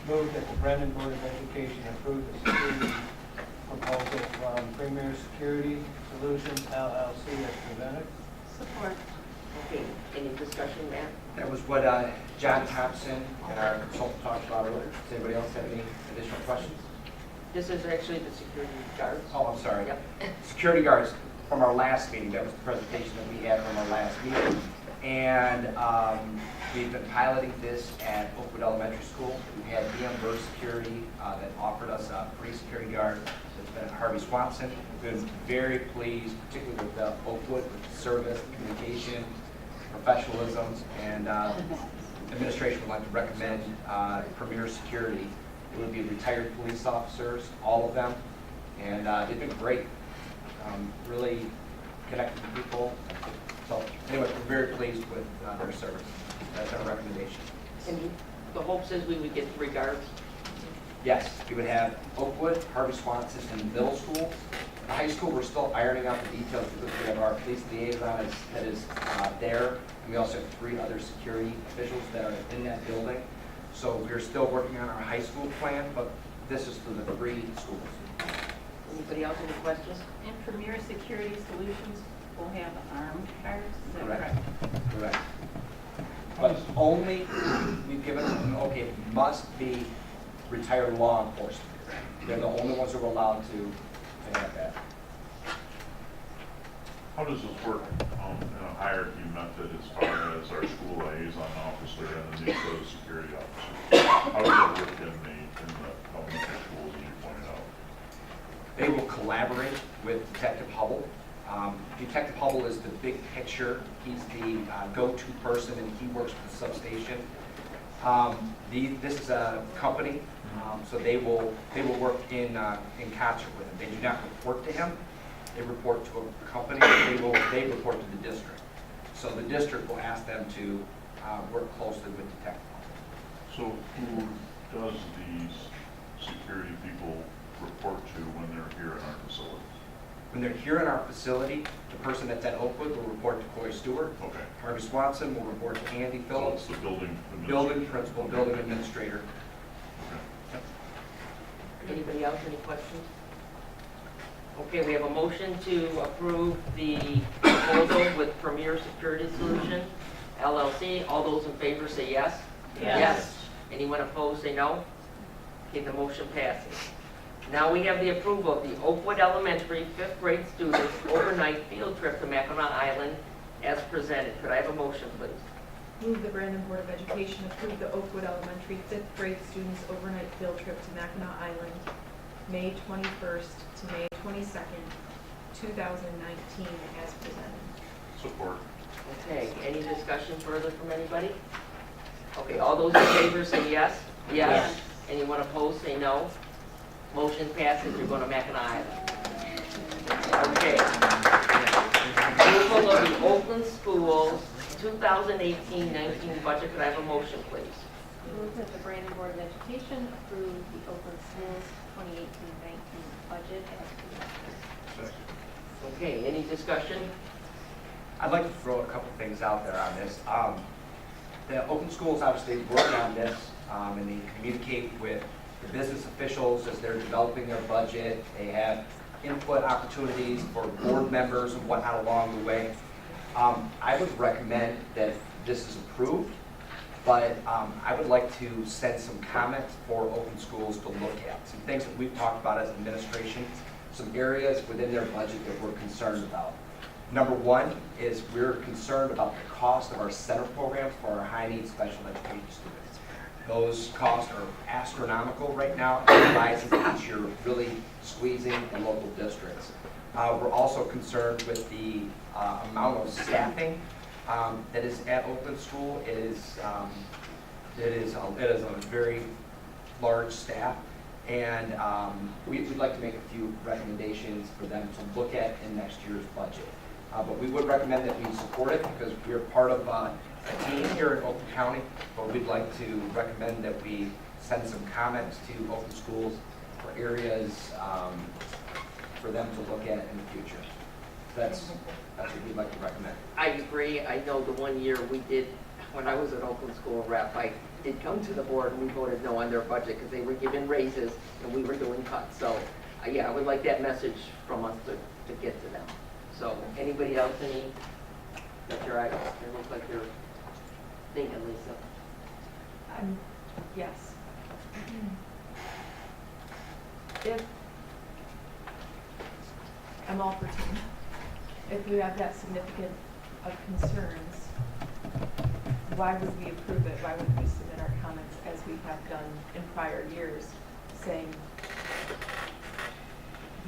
Move that the Brandon Board of Education approve the security proposal from Premier Security Solutions LLC as presented. Support. Okay, any discussion, Matt? That was what John Thompson and our consultant talked about earlier. Does anybody else have any additional questions? This is actually the security guards. Oh, I'm sorry. Yep. Security guards from our last meeting. That was the presentation that we had from our last meeting. And we've been piloting this at Oakwood Elementary School. We had DM Burst Security that offered us a free security guard. It's been Harvey Swanson. We've been very pleased, particularly with Oakwood, with the service, communication, professionalism, and administration would like to recommend Premier Security. It would be retired police officers, all of them, and they've been great. Really connected to people. So anyway, we're very pleased with their service. That's our recommendation. And the hopes is we would get 3 guards. Yes, we would have Oakwood, Harvey Swanson, and middle school. The high school, we're still ironing out the details because we have our police liaison that is there. And we also have 3 other security officials that are in that building. So we're still working on our high school plan, but this is for the 3 schools. Anybody else any questions? And Premier Security Solutions will have armed guards, is that Correct. correct? Correct. But only, we've given them, okay, must be retired law enforcement. They're the only ones who are allowed to have that. How does this work in a hierarchy method as far as our school liaison officer and the NICO security officer? How does it work in the elementary schools, as you pointed out? They will collaborate with Detective Hubble. Detective Hubble is the big picture. He's the go-to person, and he works with the substation. This is a company, so they will work in concert with him. They do not report to him. They report to a company. They report to the district. So the district will ask them to work closely with Detective Hubble. So who does these security people report to when they're here in our facilities? When they're here in our facility, the person that's at Oakwood will report to Coy Stewart. Okay. Harvey Swanson will report to Andy Phillips. So it's the building Building principal, building administrator. Anybody else, any questions? Okay, we have a motion to approve the proposal with Premier Security Solution, LLC. All those in favor say yes. Yes. Anyone opposed say no. Okay, the motion passes. Now we have the approval of the Oakwood Elementary 5th grade students overnight field trip to Mackinac Island as presented. Could I have a motion, please? Move the Brandon Board of Education approve the Oakwood Elementary 5th grade students overnight field trip to Mackinac Island, May 21st to May 22nd, 2019, as presented. Support. Okay, any discussion further from anybody? Okay, all those in favor say yes. Yes. Anyone opposed say no. Motion passes, you're going to Mackinac Island. Okay. Approval of the Oakland Schools 2018-19 budget. Could I have a motion, please? Move that the Brandon Board of Education approve the Oakland Schools 2018-19 budget as presented. Okay, any discussion? I'd like to throw a couple things out there on this. The Oakland Schools obviously work on this, and they communicate with the business officials as they're developing their budget. They have input opportunities for board members and whatnot along the way. I would recommend that this is approved, but I would like to send some comments for Oakland Schools to look at. Some things that we've talked about as administration, some areas within their budget that we're concerned about. Number one is we're concerned about the cost of our center programs for our high-needs special education students. Those costs are astronomical right now, and rising each year, really squeezing the local districts. We're also concerned with the amount of staffing that is at Oakland School. It is a very large staff, and we'd like to make a few recommendations for them to look at in next year's budget. But we would recommend that we support it because we're part of a team here in Oakland County, but we'd like to recommend that we send some comments to Oakland Schools for areas for them to look at in the future. That's what we'd like to recommend. I agree. I know the one year we did, when I was an Oakland School rep, I did come to the board and we voted no on their budget because they were given raises and we were doing cuts. So, yeah, I would like that message from us to get to them. So, anybody else, got your eyes? They look like you're thinking, Lisa. Yes. If I'm all for team. If you have that significant of concerns, why would we approve it? Why would we submit our comments as we have done in prior years, saying,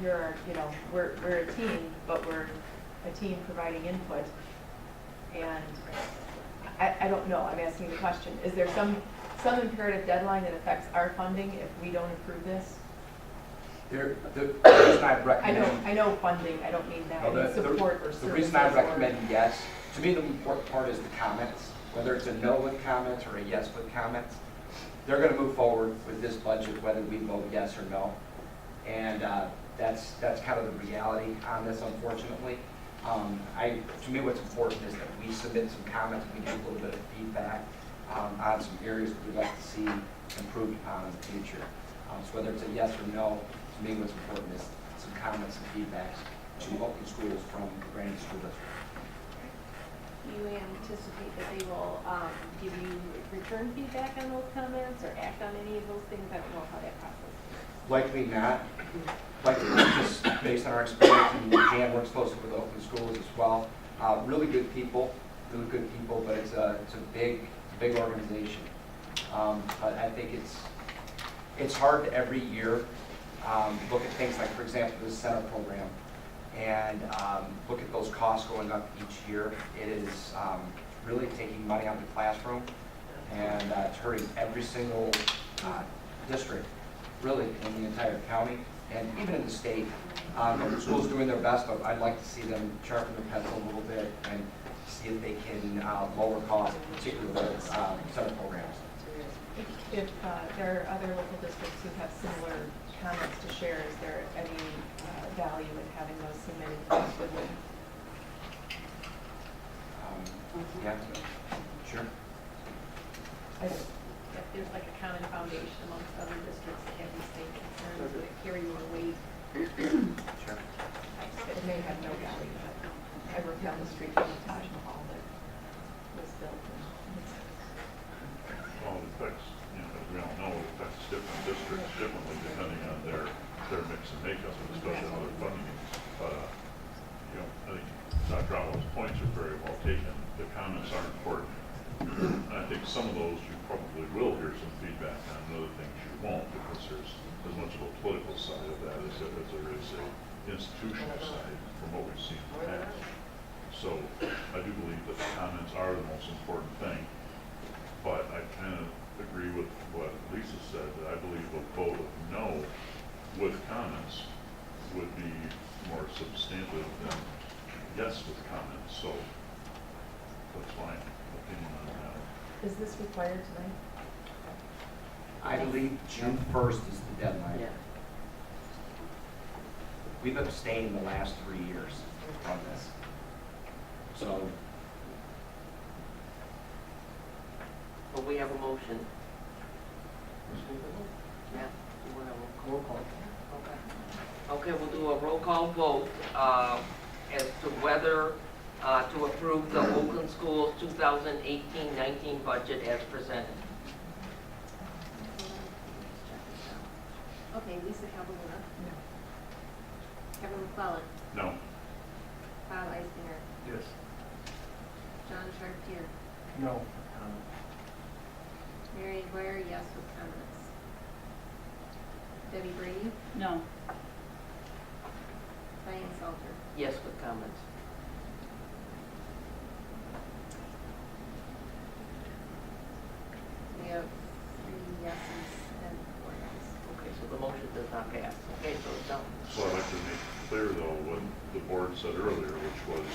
we're a team, but we're a team providing input. And I don't know, I'm asking the question. Is there some imperative deadline that affects our funding if we don't approve this? The reason I recommend. I know funding, I don't mean that, I No, mean support or services. The reason I or- recommend yes, to me, the important part is the comments, whether it's a no with comments or a yes with comments. They're gonna move forward with this budget, whether we vote yes or no. And that's kind of the reality on this, unfortunately. To me, what's important is that we submit some comments, we give a little bit of feedback on some areas that we'd like to see improved upon in the future. So whether it's a yes or no, to me, what's important is some comments and feedbacks to Oakland schools from the Brandon School District. Do you anticipate that they will give you return feedback on those comments or act on any of those things? I don't know how that process is. Likely not. Likely not, just based on our experience, and Dan works closely with Oakland schools as well. Really good people, but it's a big organization. But I think it's hard to every year look at things like, for example, the center program, and look at those costs going up each year. It is really taking money out of the classroom, and it's hurting every single district, really, in the entire county, and even in the state. The school's doing their best, but I'd like to see them sharpen their pencil a little bit and see if they can lower costs, particularly with center programs. If there are other local districts who have similar comments to share, is there any value in having those submitted to us with them? Yeah, sure. If there's like a common foundation amongst other districts that have these same concerns, would it carry more weight? Sure. It may have no value, but I worked down the street from the Taj Mahal that was built. Well, it affects, as we all know, it affects different districts differently depending on their mix and makeup, and especially on their funding needs. But, I think Dr. Otto's points are very well taken. The comments are important. And I think some of those you probably will hear some feedback on, and other things you won't, because there's as much of a political side of that as there is a institutional side from what we've seen in the past. So I do believe that the comments are the most important thing, but I kind of agree with what Lisa said, that I believe a vote of no with comments would be more substantive than yes with comments. So that's my opinion on that. Is this required tonight? I believe June 1st is the deadline. Yeah. We've abstained the last 3 years from this. So, But we have a motion. Yeah, you want a roll call? Okay, we'll do a roll call vote as to whether to approve the Oakland Schools 2018-19 budget as presented. Okay, Lisa Calhoun. No. Kevin McClellan. No. Bob Eisinger. Yes. John Chartier. No. Mary Dwyer, yes with comments. Debbie Brady. No. Diane Salter. Yes, with comments. We have 3 yeses and 4 noes. Okay, so the motion does not pass. Okay, so it's done. So I'd like to make clear, though, what the board said earlier, which was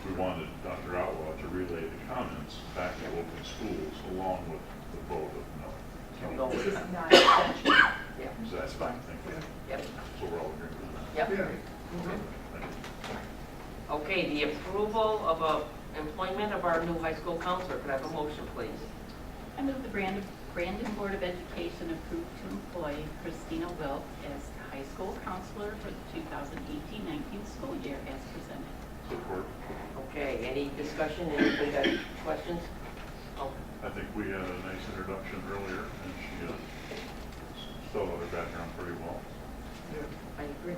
we wanted Dr. Outlaw to relay the comments back to Oakland schools along with the vote of no. No, This it's is not. not extension. Yeah. So that's fine, thank you. Yep. So we're all agreeing on that. Yep. Okay, thank you. Okay, the approval of employment of our new high school counselor. Could I have a motion, please? I move the Brandon Board of Education approve to employ Christina Wilk as high school counselor for the 2018-19 school year as presented. Support. Okay, any discussion? Anybody got questions? Oh, I think we had a nice introduction earlier, and she spelled out her background pretty well. I agree.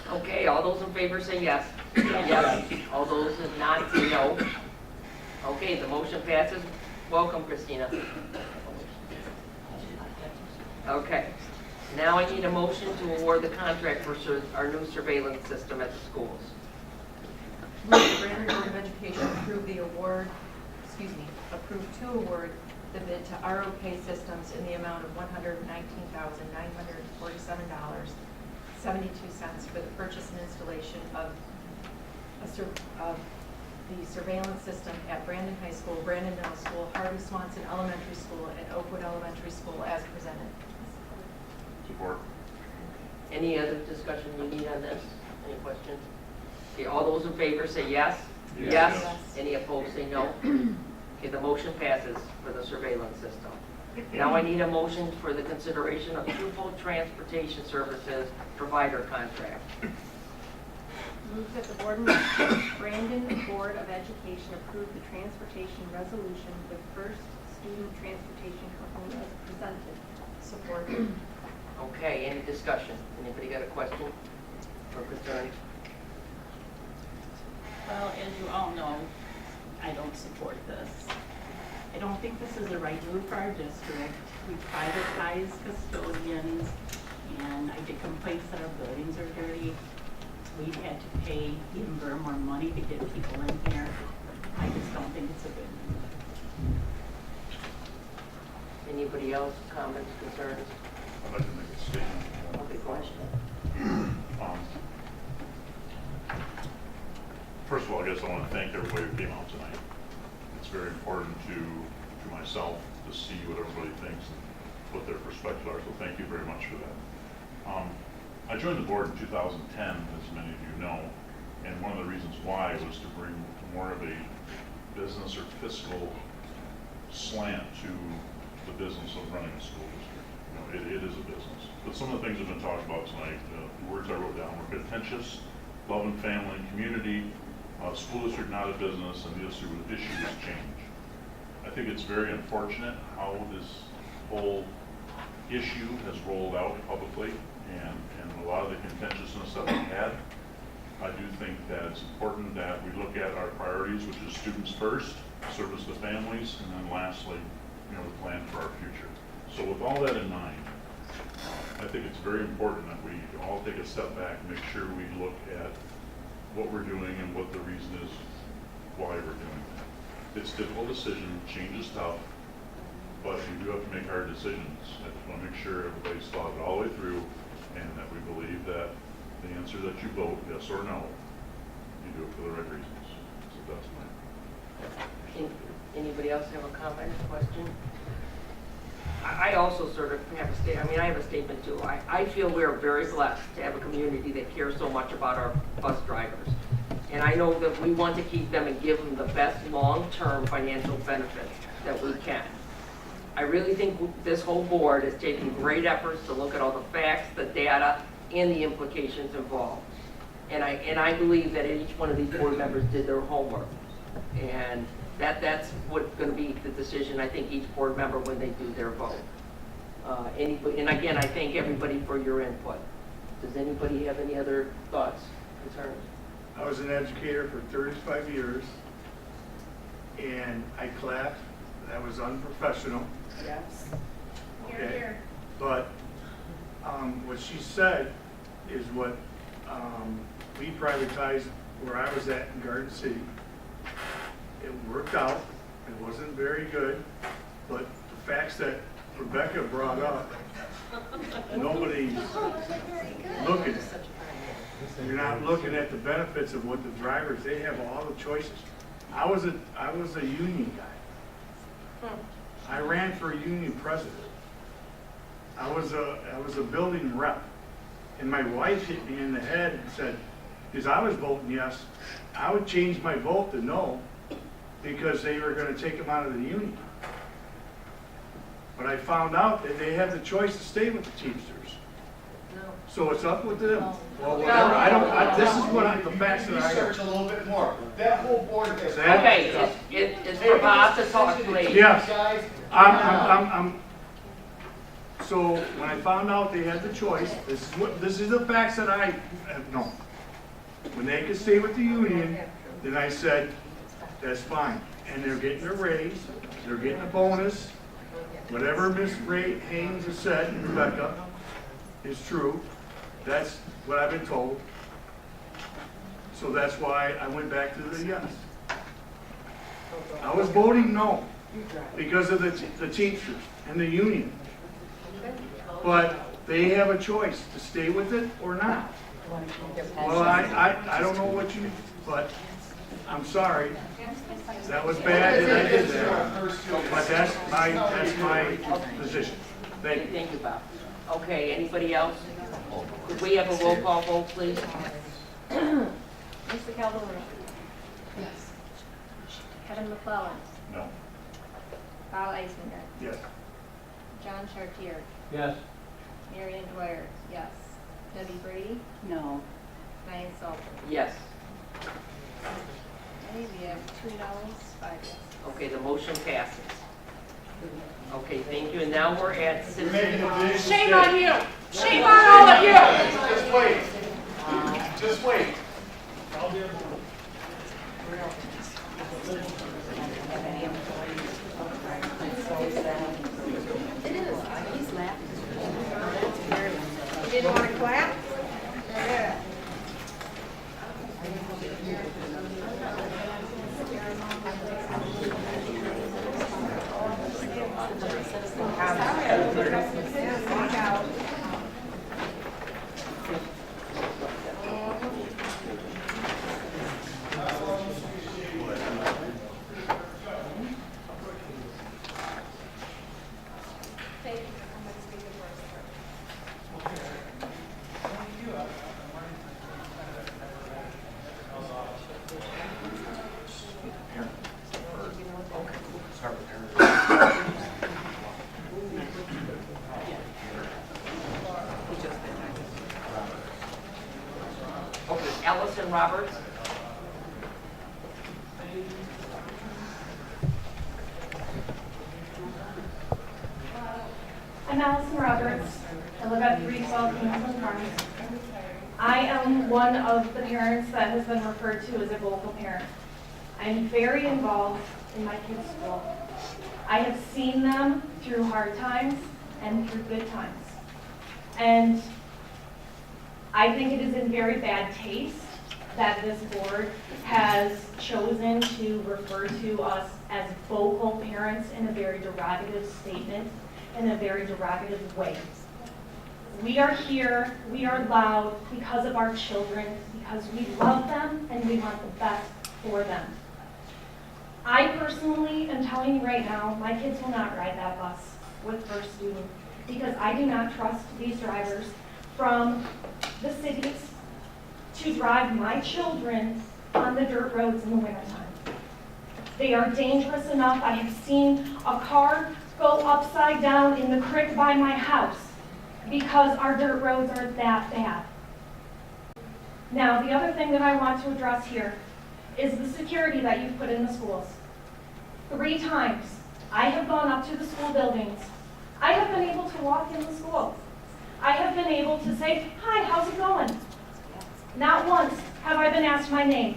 Okay, all those in favor say yes. Yes. All those not say no. Okay, the motion passes. Welcome, Christina. Okay, now I need a motion to award the contract for our new surveillance system at the schools. Move the Brandon Board of Education approve to award the bid to ROK Systems in the amount of $119,947, for the purchase and installation of the surveillance system at Brandon High School, Brandon Middle School, Harvey Swanson Elementary School, and Oakwood Elementary School as presented. Support. Any other discussion you need on this? Any questions? Okay, all those in favor say yes? Yes. Yes. Any opposed say no? Okay, the motion passes for the surveillance system. Now I need a motion for the consideration of pupil transportation services provider contract. Move that the Brandon Board of Education approve the transportation resolution with First Student Transportation Company as presented. Support. Okay, any discussion? Anybody got a question or concern? Well, as you all know, I don't support this. I don't think this is the right move for our district. We privatize custodians, and I get complaints that our buildings are dirty. We've had to pay even more money to get people in here. I just don't think it's a good move. Anybody else, comments, concerns? I'd like to make a statement. Okay, question. First of all, I guess I want to thank everybody who came out tonight. It's very important to myself to see what everybody thinks and what their perspectives are, so thank you very much for that. I joined the board in 2010, as many of you know, and one of the reasons why was to bring more of a business or fiscal slant to the business of running a school district. You know, it is a business. But some of the things that have been talked about tonight, the words I wrote down were contentious, love and family, community, school district not a business, and the issue is change. I think it's very unfortunate how this whole issue has rolled out publicly, and a lot of the contentiousness that we had. I do think that it's important that we look at our priorities, which is students first, service to families, and then lastly, the plan for our future. So with all that in mind, I think it's very important that we all take a step back and make sure we look at what we're doing and what the reason is why we're doing that. It's a difficult decision, change is tough, but we do have to make hard decisions. I just want to make sure everybody's thought it all the way through, and that we believe that the answer that you vote, yes or no, you do it for the right reasons. So that's my. Anybody else have a comment, question? I also sort of have a statement. I mean, I have a statement too. I feel we are very blessed to have a community that cares so much about our bus drivers. And I know that we want to keep them and give them the best long-term financial benefits that we can. I really think this whole board is taking great efforts to look at all the facts, the data, and the implications involved. And I believe that each one of these board members did their homework. And that's what's going to be the decision, I think, each board member when they do their vote. And again, I thank everybody for your input. Does anybody have any other thoughts, concerns? I was an educator for 35 years, and I clapped. That was unprofessional. Yes. Okay. Here. But what she said is what we privatized where I was at in Garden City. It worked out. It wasn't very good, but the facts that Rebecca brought up, nobody's looking at. You're not looking at the benefits of what the drivers, they have all the choices. I was a union guy. I ran for a union president. I was a building rep. And my wife hit me in the head and said, because I was voting yes, I would change my vote to no, because they were going to take them out of the union. But I found out that they have the choice to stay with the Teamsters. No. So it's up with them. Well, whatever. This is what the facts that I Research a little bit more. That whole board has. Okay, it's for Bob to talk to me. Yes. So when I found out they had the choice, this is the facts that I have known. When they could stay with the union, then I said, that's fine. And they're getting a raise, they're getting a bonus. Whatever Ms. Ray Haynes has said, Rebecca, is true. That's what I've been told. So that's why I went back to the yes. I was voting no because of the Teamsters and the union. But they have a choice to stay with it or not. Well, I don't know what you, but I'm sorry. That was bad that I did that. But that's my position. Thank you. Thank you, Bob. Okay, anybody else? Could we have a roll call vote, please? Mr. Calderon. Yes. Kevin McClellan. No. Kyle Eisinger. Yes. John Chartier. Yes. Marion Dwyer. Yes. Debbie Brady. No. Diane Salter. Yes. Okay, we have 2 no's, 5 yes. Okay, the motion passes. Okay, thank you. And now we're at citizen. Shame on you! Shame on all of you! Just wait. Just wait. You didn't want to clap? Okay, Allison Roberts. I'm Allison Roberts. I live at 312 Kingsland Farms. I am one of the parents that has been referred to as a vocal parent. I'm very involved in my kids' school. I have seen them through hard times and through good times. And I think it is in very bad taste that this board has chosen to refer to us as vocal parents in a very derogative statement, in a very derogative way. We are here, we are loud because of our children, because we love them and we want the best for them. I personally am telling you right now, my kids will not ride that bus with First Student because I do not trust these drivers from the cities to drive my children on the dirt roads in the wintertime. They are dangerous enough. I have seen a car go upside down in the creek by my house because our dirt roads are that bad. Now, the other thing that I want to address here is the security that you've put in the schools. 3 times I have gone up to the school buildings. I have been able to walk in the school. I have been able to say, hi, how's it going? Not once have I been asked my name,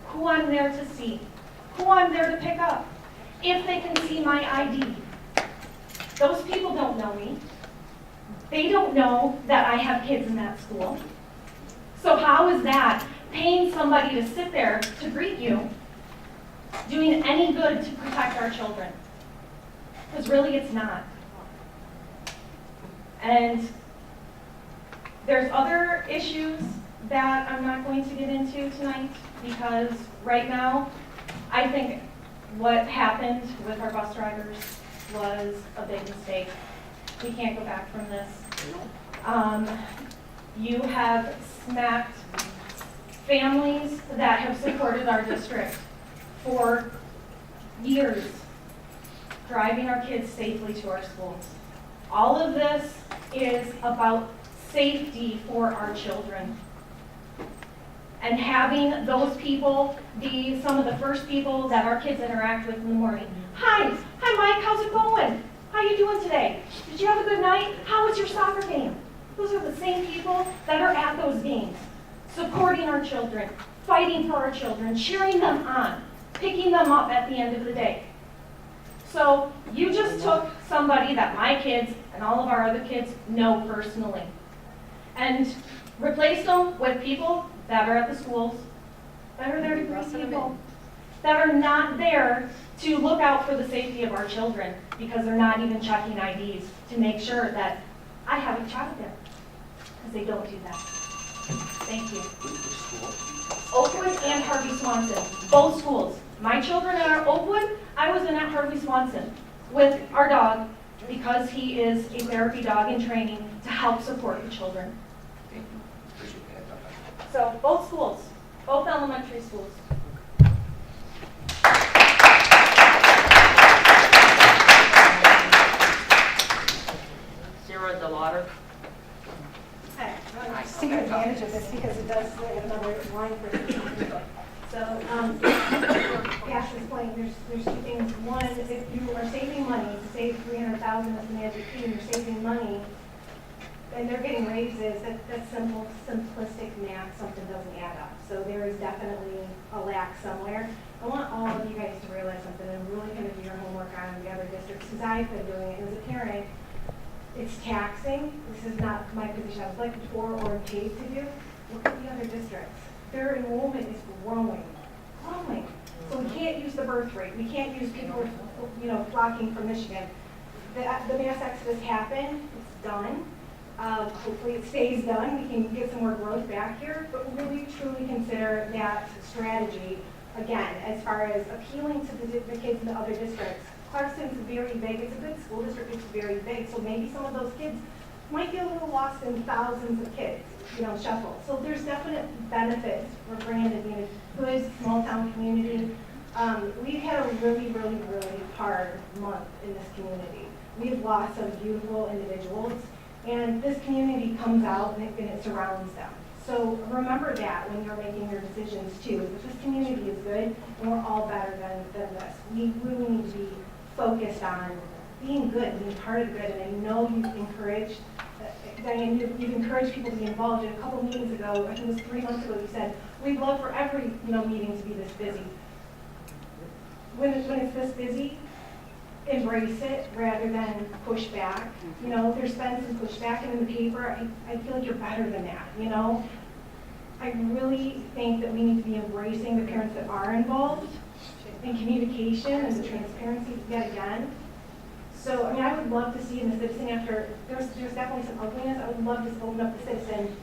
who I'm there to see, who I'm there to pick up, if they can see my ID. Those people don't know me. They don't know that I have kids in that school. So how is that paying somebody to sit there to greet you doing any good to protect our children? Because really it's not. And there's other issues that I'm not going to get into tonight because right now I think what happened with our bus drivers was a big mistake. We can't go back from this. You have smacked families that have supported our district for years, driving our kids safely to our schools. All of this is about safety for our children. And having those people be some of the first people that our kids interact with in the morning. Hi Mike, how's it going? How you doing today? Did you have a good night? How was your soccer game? Those are the same people that are at those games, supporting our children, fighting for our children, cheering them on, picking them up at the end of the day. So you just took somebody that my kids and all of our other kids know personally and replaced them with people that are at the schools, that are there to greet people, that are not there to look out for the safety of our children because they're not even checking IDs to make sure that I haven't shouted them, because they don't do that. Thank you. Oakwood and Harvey Swanson, both schools. My children are Oakwood, I was in at Harvey Swanson with our dog, because he is a therapy dog in training to help support the children. Thank you. Appreciate that. So both schools, both elementary schools. Sarah DeLauder. I take advantage of this because it does another line for people. So, Ashley's point, there's two things. One, if you are saving money, to save $300,000 as the Magic Key, you're saving money, and they're getting raises, that's simple, simplistic math, something doesn't add up. So there is definitely a lack somewhere. I want all of you guys to realize something and really kind of do your homework on the other districts, because I've been doing it, and as a parent, it's taxing. This is not my position I was elected for or paid to do. Look at the other districts. Their enrollment is growing. So we can't use the birth rate. We can't use people, flocking from Michigan. The mass exodus happened. It's done. Hopefully it stays done. We can get some more growth back here, but really truly consider that strategy again as far as appealing to the kids in the other districts. Clarkston's very big. It's a good school district. It's very big. So maybe some of those kids might get a little lost in thousands of kids, shuffle. So there's definite benefits for Brandon being a good small town community. We've had a really, really, really hard month in this community. We've lost some beautiful individuals, and this community comes out and it surrounds them. So remember that when you're making your decisions too, is that this community is good and we're all better than this. We really need to be focused on being good, being part of the good, and I know you've encouraged, Diane, you've encouraged people to be involved. In a couple meetings ago, I think it was 3 months ago, you said, we'd love for every meeting to be this busy. When it's this busy, embrace it rather than push back. There's been some pushback in the paper. I feel like you're better than that, I really think that we need to be embracing the parents that are involved in communication and the transparency yet again. So, I would love to see in the Citizen after, there's definitely some ugliness, I would love to open up the Citizen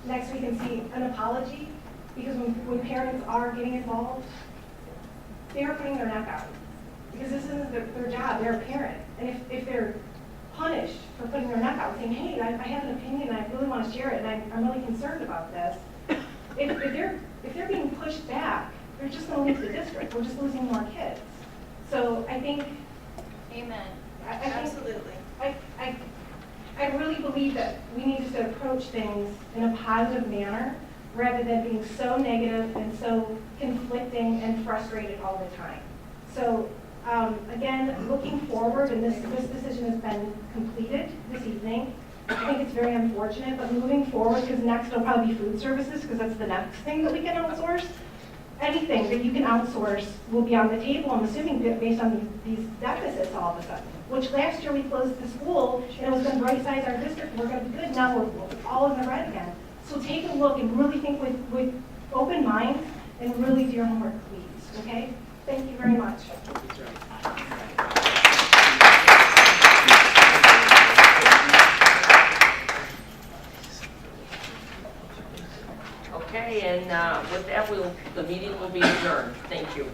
next week and see an apology, because when parents are getting involved, they are putting their neck out. Because this isn't their job, they're a parent. And if they're punished for putting their neck out, saying, hey, I have an opinion and I really want to share it and I'm really concerned about this, if they're being pushed back, they're just going to leave the district. We're just losing more kids. So I think... Amen. Absolutely. I really believe that we need to approach things in a positive manner rather than being so negative and so conflicting and frustrated all the time. So again, looking forward, and this decision has been completed this evening. I think it's very unfortunate, but moving forward, because next will probably be food services, because that's the next thing that we can outsource. Anything that you can outsource will be on the table, I'm assuming, based on these deficits all of a sudden. Which last year we closed the school, and it was going to right-size our district, and we're going to be good. Now we're all in the red again. So take a look and really think with open minds, and really do your homework, please, okay? Thank you very much. Okay, and with that, the meeting will be adjourned. Thank you.